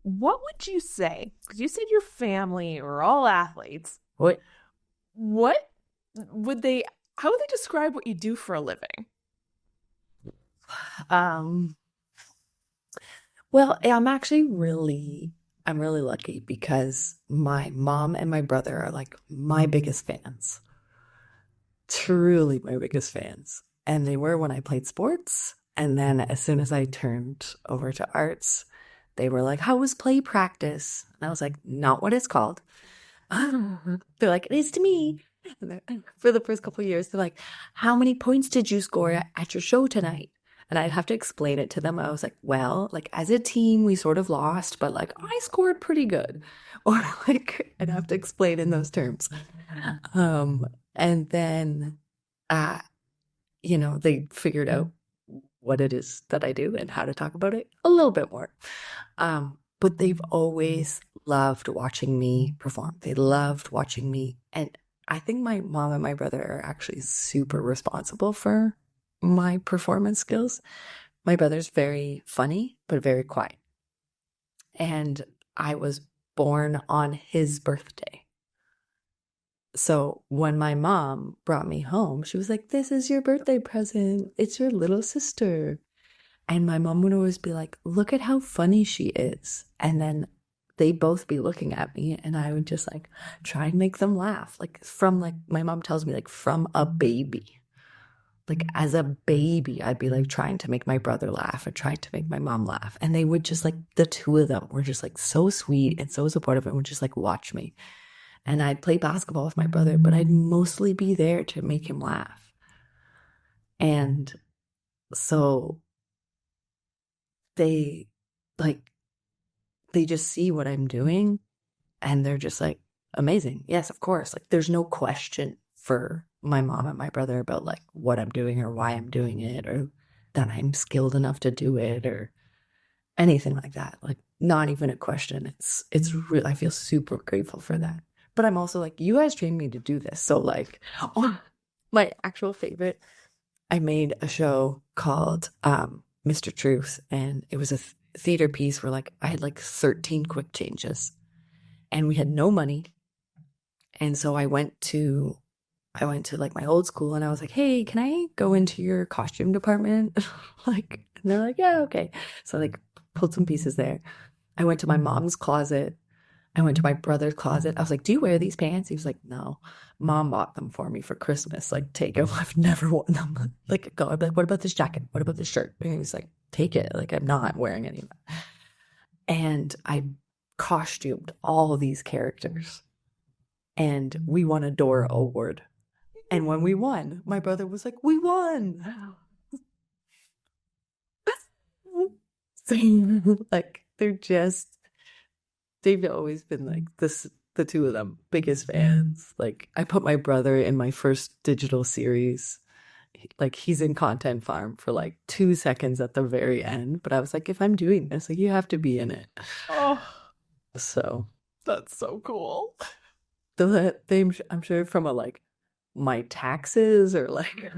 What would you say? Because you said your family are all athletes. What would they? How would they describe what you do for a living? Well, I'm really lucky because my mom and my brother are like my biggest fans. Truly my biggest fans. And they were when I played sports. And then as soon as I turned over to arts, they were like, how was play practice? And I was like, not what it's called. They're like, it is to me. For the first couple of years, they're like, how many points did you score at your show tonight? And I'd have to explain it to them. I was like, well, like as a team, we sort of lost, but like I scored pretty good. Or like, I'd have to explain in those terms. And then, they figured out what it is that I do and how to talk about it a little bit more. But they've always loved watching me perform. They loved watching me. And I think my mom and my brother are actually super responsible for my performance skills, My brother's very funny, but very quiet. And I was born on his birthday. So when my mom brought me home, she was like, "This is your birthday present. It's your little sister." And my mom would always be like, "Look at how funny she is." And then they'd both be looking at me and I would just like try and make them laugh. Like from like, my mom tells me like from a baby. Like as a baby, I'd be like trying to make my brother laugh or trying to make my mom laugh. And they would just like, the two of them were just like so sweet and so supportive and would just like watch me. And I'd play basketball with my brother, but I'd mostly be there to make him laugh. And so they just see what I'm doing and they're just like, amazing. Yes, of course. Like there's no question for my mom and my brother about like what I'm doing or why I'm doing it or that I'm skilled enough to do it or anything like that. Like not even a question. It's real. I feel super grateful for that. But I'm also like, you guys trained me to do this. So like, my actual favorite, I made a show called Mr. Truth, and it was a theater piece where like I had like 13 quick changes and we had no money. And so I went to like my old school and I was like, "Hey, can I go into your costume department?" Like, and they're like, "Yeah, okay." So I like pulled some pieces there. I went to my mom's closet. I went to my brother's closet. I was like, "Do you wear these pants?" He was like, "No, Mom bought them for me for Christmas. Like, take them. I've never worn them." Like, go. I'd be like, "What about this jacket? What about this shirt?" And he was like, "Take it." Like, I'm not wearing any of that. And I costumed all of these characters. And we won a Dora Award. And when we won, my brother was like, "We won." So, like, they've always been like this, the two of them, biggest fans. Like, I put my brother in my first digital series. Like, he's in Content Farm for like 2 seconds at the very end. But I was like, if I'm doing this, like, you have to be in it. Oh, So that's so cool. I'm sure from a like, my taxes or like,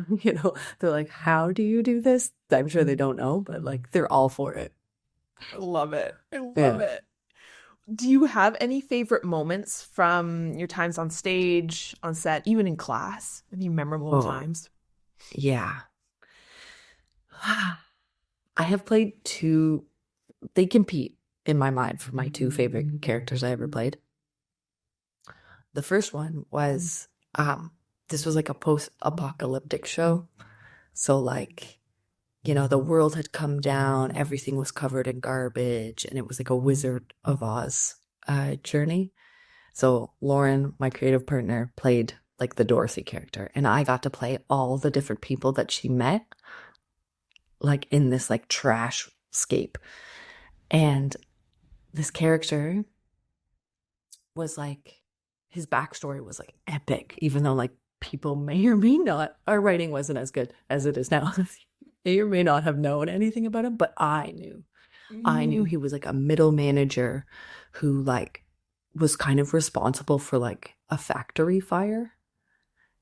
they're like, "How do you do this?" I'm sure they don't know, but like, they're all for it. I love it. I love Yeah. it. Do you have any favorite moments from your times on stage, on set, even in class? Any memorable times? Yeah. I have played two, they compete in my mind for my two favorite characters I ever played. The first one was, this was like a post-apocalyptic show. So like, the world had come down, everything was covered in garbage, and it was like a Wizard of Oz journey. So Lauren, my creative partner, played like the Dorothy character, and I got to play all the different people that she met, like in this like trash scape. And this character was like, his backstory was like epic, even though like people may or may not, our writing wasn't as good as it is now. May or may not have known anything about him, but I knew he was like a middle manager who like was kind of responsible for like a factory fire,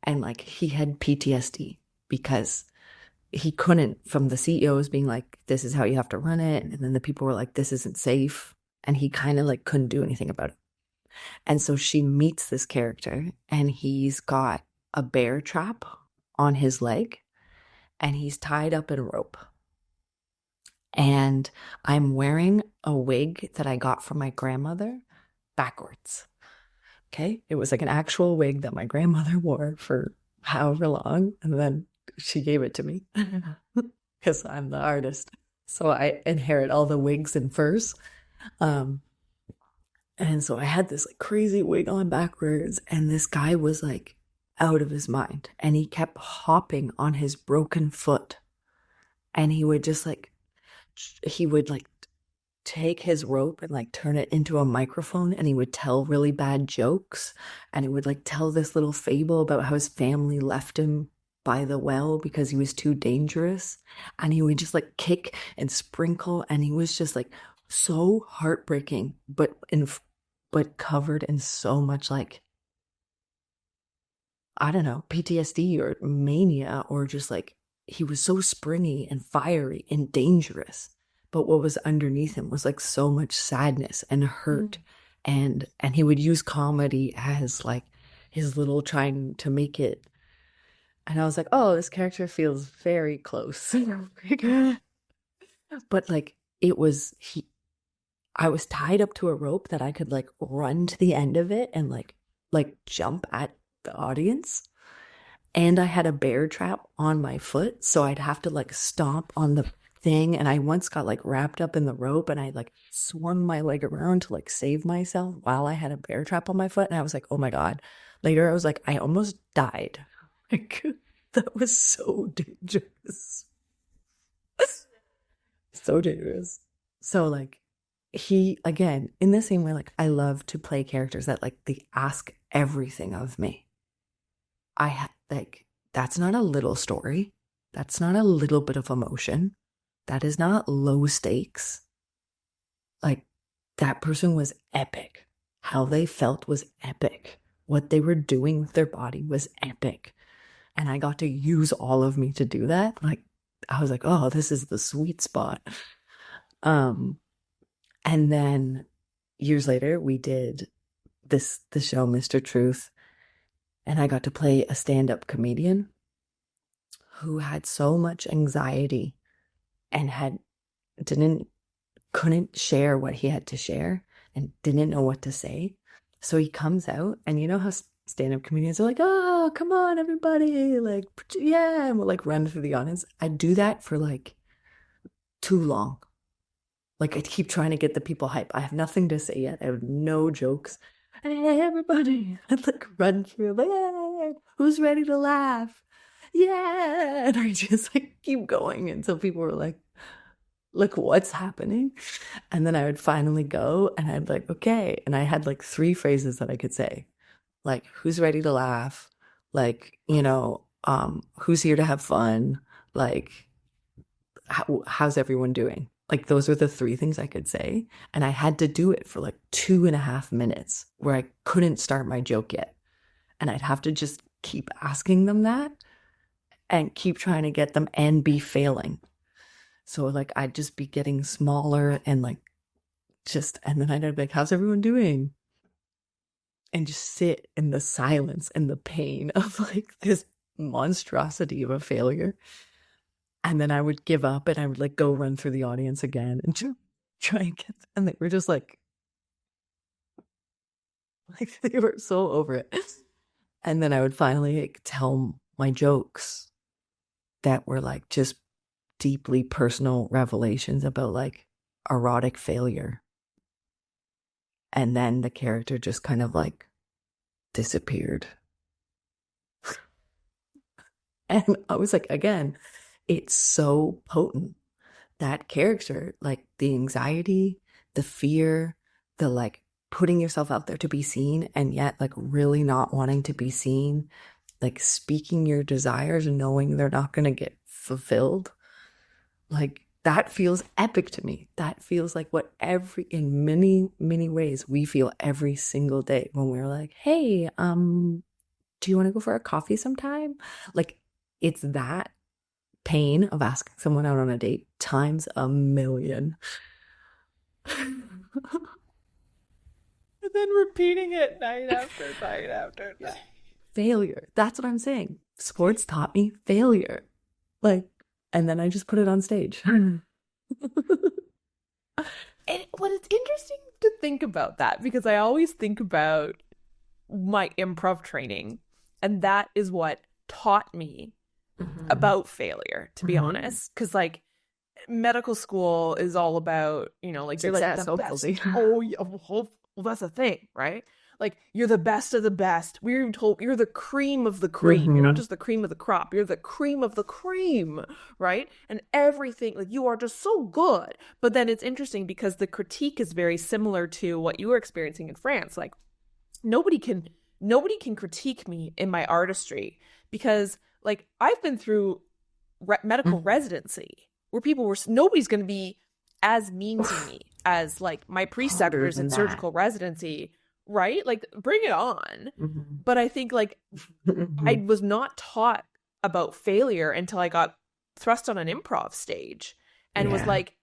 and like he had PTSD because he couldn't, from the CEOs being like, "This is how you have to run it," and then the people were like, "This isn't safe," and he kind of like couldn't do anything about it. And so she meets this character and he's got a bear trap on his leg and he's tied up in a rope. And I'm wearing a wig that I got from my grandmother backwards. Okay? It was like an actual wig that my grandmother wore for however long. And then she gave it to me because I'm the artist. So I inherit all the wigs and furs. And so I had this like crazy wig on backwards, and this guy was like out of his mind, and he kept hopping on his broken foot, and he would just like, take his rope and like turn it into a microphone, and he would tell really bad jokes, and he would like tell this little fable about how his family left him by the well because he was too dangerous, and he would just like kick and sprinkle, and he was just like so heartbreaking, but covered in so much like, I don't know, PTSD or mania or just like he was so springy and fiery and dangerous. But what was underneath him was like so much sadness and hurt. And he would use comedy as like his little trying to make it. And I was like, oh, this character feels very close. But like I was tied up to a rope that I could like run to the end of it and like jump at the audience. And I had a bear trap on my foot, so I'd have to like stomp on the thing. And I once got like wrapped up in the rope and I like swung my leg around to like save myself while I had a bear trap on my foot. And I was like, oh my God. Later I was like, I almost died. Like, that was so dangerous. So dangerous. So like, he, again, in the same way, like I love to play characters that like they ask everything of me. Like, that's not a little story. That's not a little bit of emotion. That is not low stakes. Like, that person was epic. How they felt was epic. What they were doing with their body was epic. And I got to use all of me to do that. Like, I was like, oh, this is the sweet spot. And then years later, we did the show, Mr. Truth. And I got to play a stand-up comedian who had so much anxiety and couldn't share what he had to share and didn't know what to say. So he comes out, and you know how stand-up comedians are like, oh, come on, everybody, like, yeah, and we'll like run through the audience. I do that for like too long. Like, I keep trying to get the people hype. I have nothing to say yet. I have no jokes. Hey, everybody, I'd like run through, like, hey, who's ready to laugh? Yeah. And I just like keep going until people were like, look, what's happening? And then I would finally go and I'd like, okay. And I had like 3 phrases that I could say, like, who's ready to laugh? Like, you know, who's here to have fun? Like, how's everyone doing? Like, those were the 3 things I could say. And I had to do it for like 2.5 minutes where I couldn't start my joke yet. And I'd have to just keep asking them that and keep trying to get them and be failing. So like, I'd just be getting smaller and like and then I'd be like, how's everyone doing? And just sit in the silence and the pain of like this monstrosity of a failure. And then I would give up and I would like go run through the audience again and try and get, and they were just like they were so over it. And then I would finally like tell my jokes that were like just deeply personal revelations about like erotic failure. And then the character just kind of like disappeared. And I was like, again, it's so potent. That character, like the anxiety, the fear, the like putting yourself out there to be seen and yet like really not wanting to be seen, like speaking your desires and knowing they're not going to get fulfilled. Like, that feels epic to me. That feels like what in many, many ways we feel every single day when we're like, hey, do you want to go for a coffee sometime? Like, it's that pain of asking someone out on a date times 1,000,000. And then repeating it night after night after night. Failure. That's what I'm saying. Sports taught me failure. Like, and then I just put it on stage. And well, it's interesting to think about that because I always think about my improv training, and that is what taught me about failure, to be honest. Because like medical school is all about, you know, like success, you're like the best. Oh, yeah, well, that's the thing, right? Like, you're the best of the best. We're told you're the cream of the cream. You're not just the cream of the crop. You're the cream of the cream, right? And everything, like, you are just so good. But then it's interesting because the critique is very similar to what you were experiencing in France. Like, nobody can critique me in my artistry because, like, I've been through medical residency where nobody's going to be as mean to me as, like, my preceptors in surgical residency. Right? Like, bring it on. But I think, like, I was not taught about failure until I got thrust on an improv stage and was Yeah. like,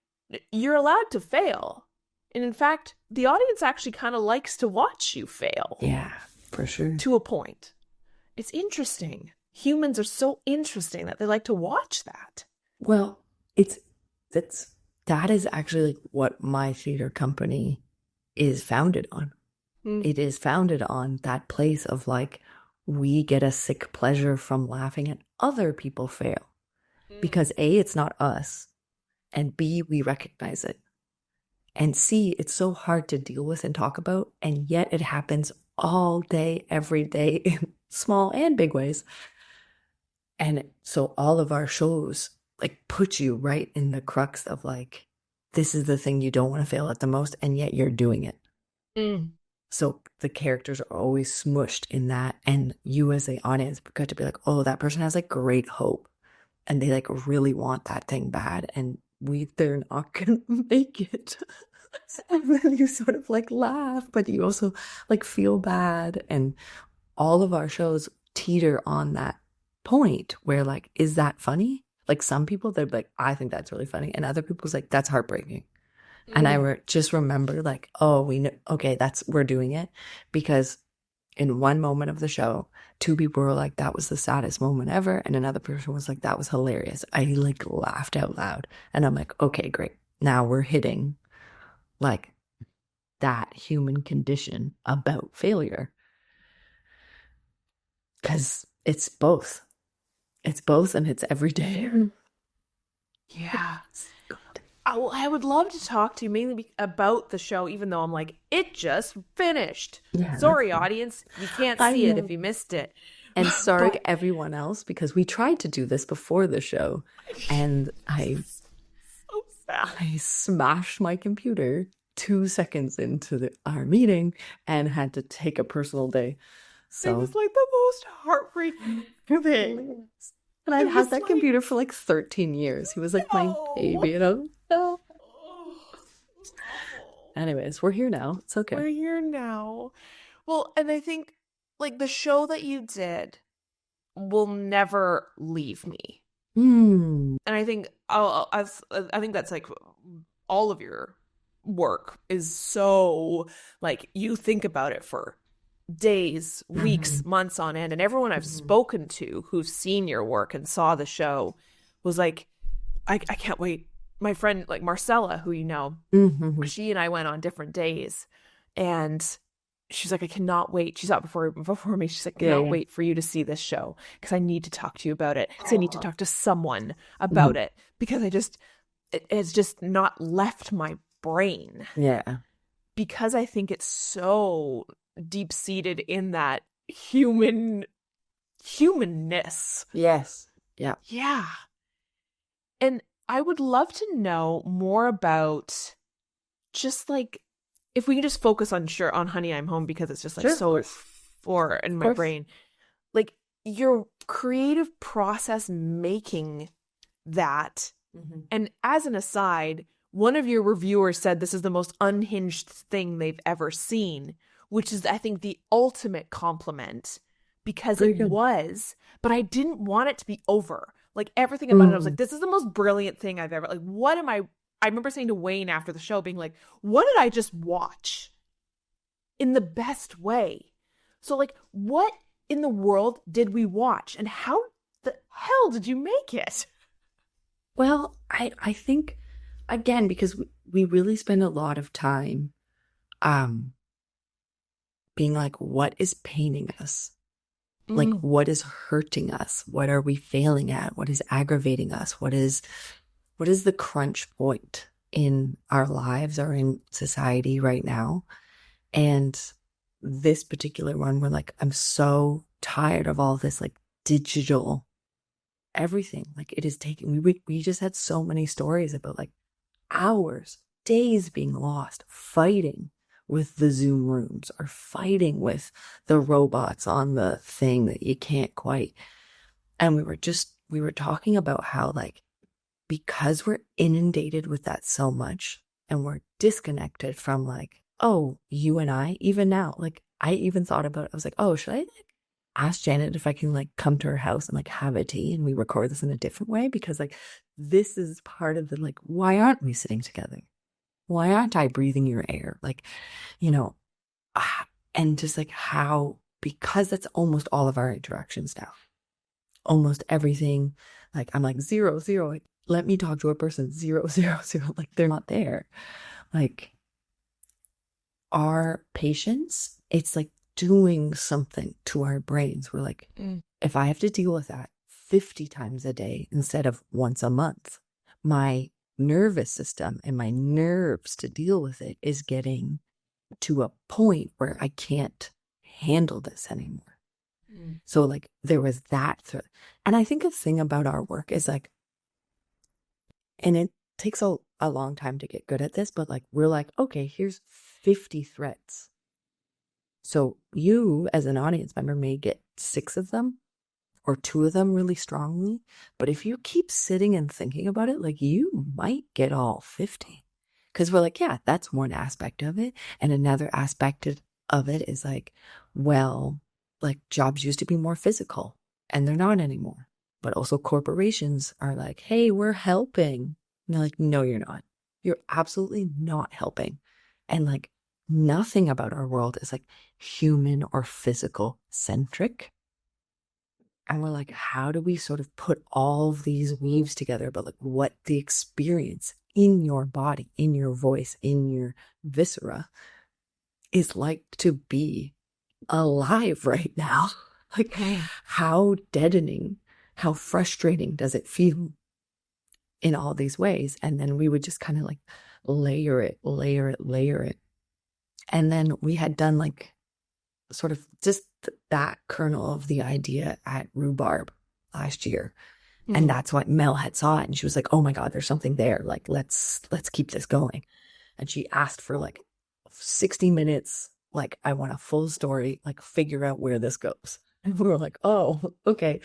you're allowed to fail. And in fact, the audience actually kind of likes to watch you fail. Yeah, for sure. To a point. It's interesting. Humans are so interesting that they like to watch that. Well, that is actually like what my theater company is founded on. It is founded on that place of like, we get a sick pleasure from laughing at other people fail. Because A, it's not us. And B, we recognize it. And C, it's so hard to deal with and talk about. And yet it happens all day, every day, in small and big ways. And so all of our shows like put you right in the crux of like, this is the thing you don't want to fail at the most. And yet you're doing it. So the characters are always smushed in that. And you as the audience got to be like, oh, that person has like great hope. And they like really want that thing bad. And they're not going to make it. And then you sort of like laugh, but you also like feel bad. And all of our shows teeter on that point where like, is that funny? Like some people, they're like, I think that's really funny. And other people's like, that's heartbreaking. And I just remember like, oh, we know, okay, we're doing it. Because in one moment of the show, 2 people were like, that was the saddest moment ever. And another person was like, that was hilarious. I like laughed out loud. And I'm like, okay, great. Now we're hitting like that human condition about failure. Because it's both. It's both and it's every day. Yeah. I would love to talk to you mainly about the show, even though I'm like, it just finished. Yeah, sorry, audience. You can't see it if you missed it. And sorry to everyone else, because we tried to do this before the show. And I smashed my computer 2 seconds into our meeting and had to take a personal day. So it was like the most heartbreaking thing. And I've had that computer for like 13 years. He was like my baby, you know? No. Anyways, we're here now. It's okay. We're here now. Well, and I think like the show that you did will never leave me. And I think I think that's like all of your work is so like you think about it for days, weeks, months on end. And everyone I've spoken to who's seen your work and saw the show was like, I can't wait. My friend, like Marcella, who you know, she and I went on different days. And she's like, I cannot wait. She saw it before me. She's like, I cannot wait for you to see this show because I need to talk to you about it. Because I need to talk to someone about it because it's just not left my brain. Yeah. Because I think it's so deep-seated in that humanness. Yes. Yeah. Yeah. And I would love to know more about just like, if we can just focus on Honey, I'm Home, because it's just like so far in my brain. Like your creative process making that. And as an aside, one of your reviewers said this is the most unhinged thing they've ever seen, which is, I think, the ultimate compliment because it was, but I didn't want it to be over. Like everything about it, I was like, this is the most brilliant thing I've ever, like, what am I remember saying to Wayne after the show being like, what did I just watch in the best way? So like, what in the world did we watch and how the hell did you make it? Well, I think, again, because we really spend a lot of time being like, what is paining us? Like, what is hurting us? What are we failing at? What is aggravating us? What is the crunch point in our lives or in society right now? And this particular one, we're like, I'm so tired of all this like digital everything. Like it is taking, we just had so many stories about like hours, days being lost, fighting with the Zoom rooms or fighting with the robots on the thing that you can't quite. And we were talking about how like, because we're inundated with that so much and we're disconnected from like, oh, you and I, even now, like I even thought about it. I was like, oh, should I like ask Janet if I can like come to her house and like have a tea and we record this in a different way, because like this is part of the like, why aren't we sitting together? Why aren't I breathing your air? Like, you know, and just like how, because that's almost all of our interactions now. Almost everything, like I'm like 0, 0, like, let me talk to a person 0, 0, 0, like they're not there. Like our patience, it's like doing something to our brains. We're like, if I have to deal with that 50 times a day instead of once a month, my nervous system and my nerves to deal with it is getting to a point where I can't handle this anymore. So like there was that. And I think the thing about our work is like, and it takes a long time to get good at this, but like, we're like, okay, here's 50 threats. So you as an audience member may get 6 of them or 2 of them really strongly. But if you keep sitting and thinking about it, like you might get all 50. Because we're like, yeah, that's one aspect of it. And another aspect of it is like, well, like jobs used to be more physical and they're not anymore. But also corporations are like, hey, we're helping. And they're like, no, you're not. You're absolutely not helping. And like nothing about our world is like human or physical centric. And we're like, how do we sort of put all of these weaves together about like what the experience in your body, in your voice, in your viscera is like to be alive right now? Like how deadening, how frustrating does it feel in all these ways? And then we would just kind of like layer it. And then we had done like sort of just that kernel of the idea at Rhubarb last year. And that's what Mel had saw it. And she was like, oh my God, there's something there. Like, let's keep this going. And she asked for like 60 minutes. Like, I want a full story, like figure out where this goes. And we were like, oh, okay.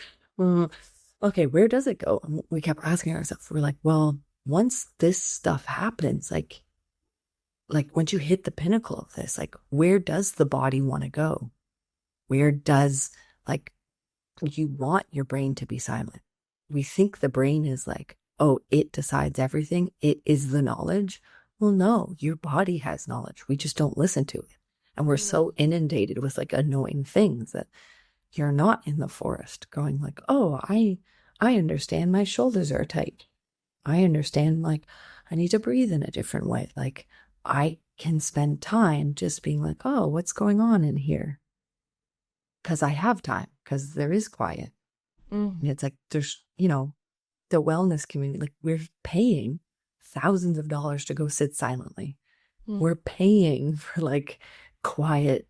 Okay, where does it go? And we kept asking ourselves, we're like, well, once this stuff happens, like once you hit the pinnacle of this, like where does the body want to go? Where does like you want your brain to be silent? We think the brain is like, oh, it decides everything. It is the knowledge. Well, no, your body has knowledge. We just don't listen to it. And we're so inundated with like annoying things that you're not in the forest going like, oh, I understand my shoulders are tight. I understand like I need to breathe in a different way. Like I can spend time just being like, oh, what's going on in here? Because I have time, because there is quiet. And it's like, there's, you know, the wellness community, like we're paying thousands of dollars to go sit silently. We're paying for like quiet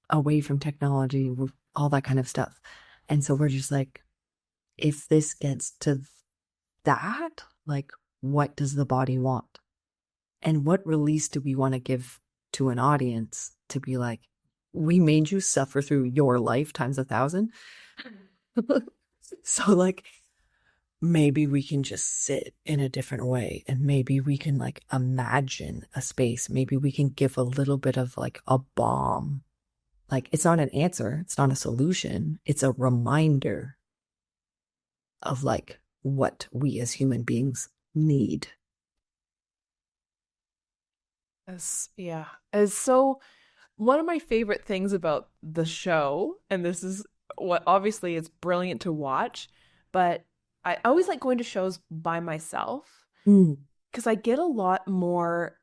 away from technology, all that kind of stuff. And so we're just like, if this gets to that, like, what does the body want? And what release do we want to give to an audience to be like, we made you suffer through your life times 1,000. So like, maybe we can just sit in a different way, and maybe we can like imagine a space. Maybe we can give a little bit of like a balm. Like it's not an answer. It's not a solution. It's a reminder of like what we as human beings need. As so one of my favorite things about the show, and this is what obviously it's brilliant to watch, but I always like going to shows by myself because I get a lot more,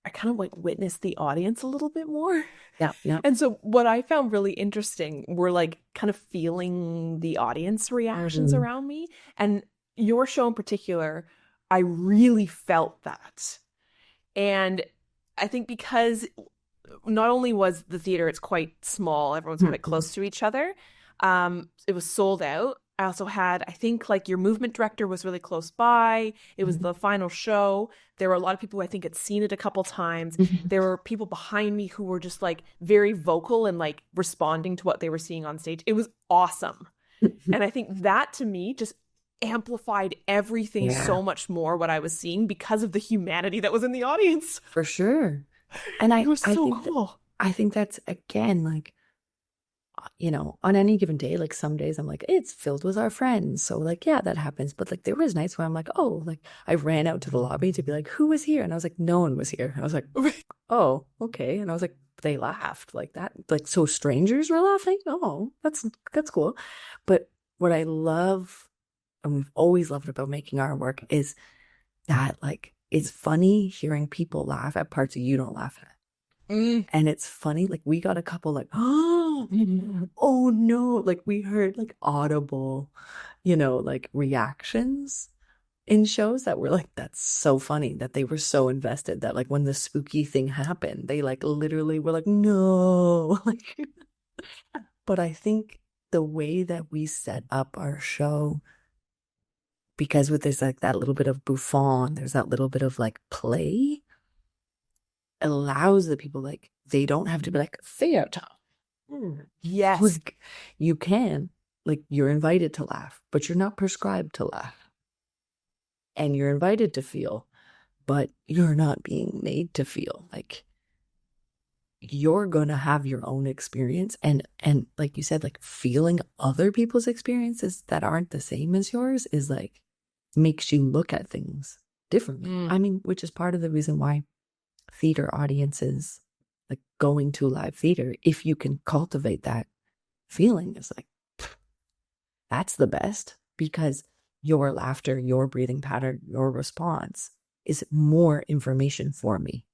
I kind of like witness the audience a little bit more. Yeah. And so what I found really interesting were like kind of feeling the audience reactions around me. And your show in particular, I really felt that. And I think because not only was the theater, it's quite small, everyone's quite close to each other. It was sold out. I also had, I think like your movement director was really close by. It was the final show. There were a lot of people who I think had seen it a couple times. There were people behind me who were just like very vocal and like responding to what they were seeing on stage. It was awesome. And I think that to me just amplified everything so much more what I was seeing because of the humanity that was in the audience. For sure. And it was so cool. I think that's again like you know, on any given day, like some days I'm like, it's filled with our friends. So like, yeah, that happens. But like there was nights where I'm like, oh, like I ran out to the lobby to be like, who was here? And I was like, no one was here. I was like, oh, okay. And I was like, they laughed like that. Like, so strangers were laughing. Oh, that's cool. But what I love, and we've always loved about making our work, is that like, it's funny hearing people laugh at parts you don't laugh at. And it's funny, like we got a couple like, oh no, like we heard like audible, you know, like reactions in shows that were like, that's so funny, that they were so invested that like when the spooky thing happened, they like literally were like, no. Like, but I think the way that we set up our show, because with there's like that little bit of bouffon, there's that little bit of like play, allows the people, like, they don't have to be like, theater. Yes. Like, you can, like, you're invited to laugh, but you're not prescribed to laugh. And you're invited to feel, but you're not being made to feel. Like, you're gonna have your own experience, and like you said, like feeling other people's experiences that aren't the same as yours is like, makes you look at things differently. I mean, which is part of the reason why theater audiences, like going to live theater, if you can cultivate that feeling, is like, that's the best, because your laughter, your breathing pattern, your response is more information for me,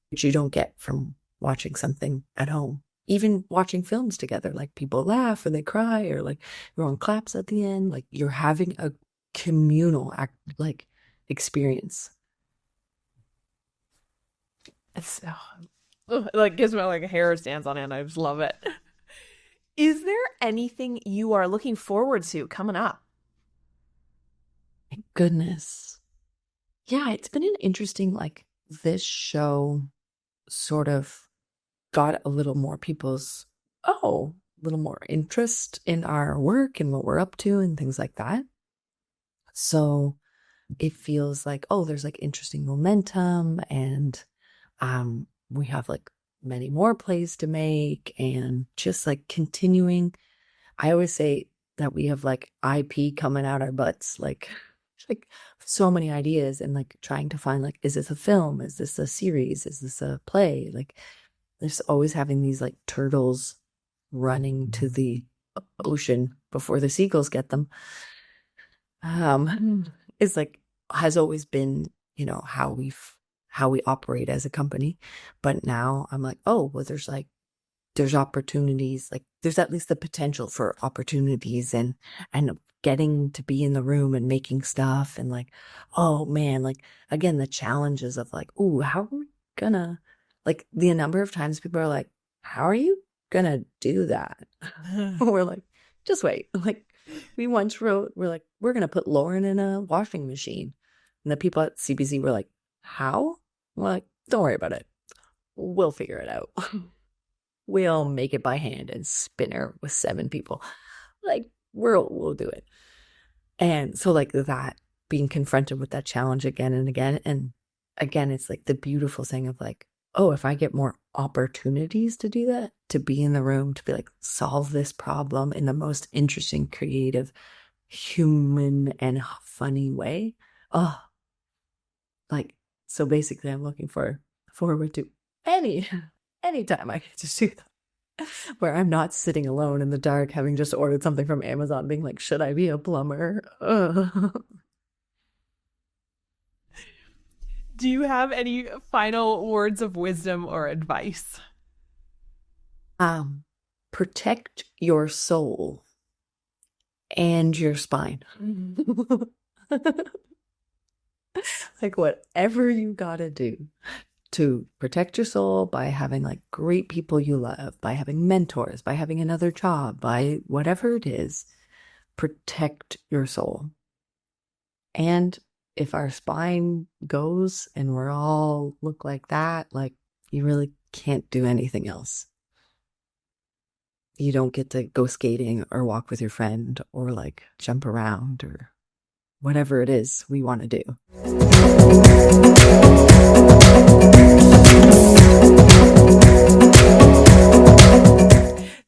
which you don't get from watching something at home. Even watching films together, like people laugh or they cry or like everyone claps at the end, like you're having a communal like experience. It's like gives me like a hair stands on end. I just love it. Is there anything you are looking forward to coming up? Thank goodness. Yeah, it's been an interesting, like, this show sort of got a little more people's, a little more interest in our work and what we're up to and things like that. So it feels like, there's like interesting momentum, and we have like many more plays to make, and just like continuing. I always say that we have like IP coming out our butts, like so many ideas, and like trying to find, like, is this a film? Is this a series? Is this a play? Like, there's always having these like turtles running to the ocean before the seagulls get them. It's like, has always been, you know, how we operate as a company. But now I'm like, there's opportunities, like there's at least the potential for opportunities, and getting to be in the room and making stuff, and like, oh man, like again, the challenges of like, how are we gonna, like, the number of times people are like, how are you gonna do that? We're like, just wait. Like, we once wrote, we're like, we're gonna put Lauren in a washing machine, and the people at CBC were like, how? We're like, don't worry about it, we'll figure it out. We'll make it by hand and spin her with 7 people. Like, we'll do it. And so like that, being confronted with that challenge again and again. And again, it's like the beautiful thing of like, if I get more opportunities to do that, to be in the room, to be like, solve this problem in the most interesting, creative, human, and funny way. Like, so basically I'm looking forward to anytime I get to do that, where I'm not sitting alone in the dark, having just ordered something from Amazon, being like, should I be a plumber? Do you have any final words of wisdom or advice? Protect your soul and your spine. Like, whatever you gotta do to protect your soul, by having like great people you love, by having mentors, by having another job, by whatever it is, protect your soul. And if our spine goes and we're all look like that, like, you really can't do anything else. You don't get to go skating or walk with your friend or like jump around or whatever it is we want to do.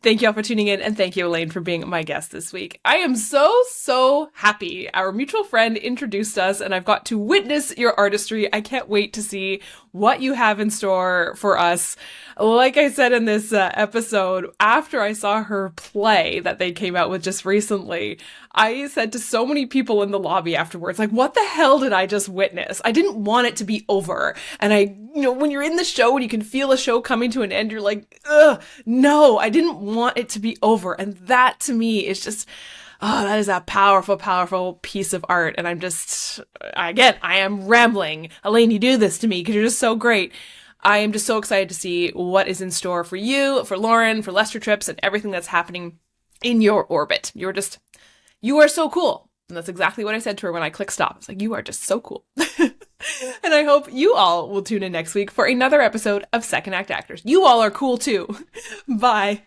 Thank Thank you all for tuning in, and thank you, Alaine, for being my guest this week. I am so happy. Our mutual friend introduced us, and I've got to witness your artistry. I can't wait to see what you have in store for us. Like I said in this episode, after I saw her play that they came out with just recently, I said to so many people in the lobby afterwards, like, what the hell did I just witness? I didn't want it to be over. And when you're in the show and you can feel a show coming to an end, you're like, ugh, no, I didn't want it to be over. And that to me is just, oh, that is a powerful piece of art. And I am rambling. Alaine, you do this to me because you're just so great. I am just so excited to see what is in store for you, for Lauren, for Lester Trips, and everything that's happening in your orbit. You are so cool. And that's exactly what I said to her when I clicked stop. It's like, you are just so cool. And I hope you all will tune in next week for another episode of Second Act Actors. You all are cool too. Bye.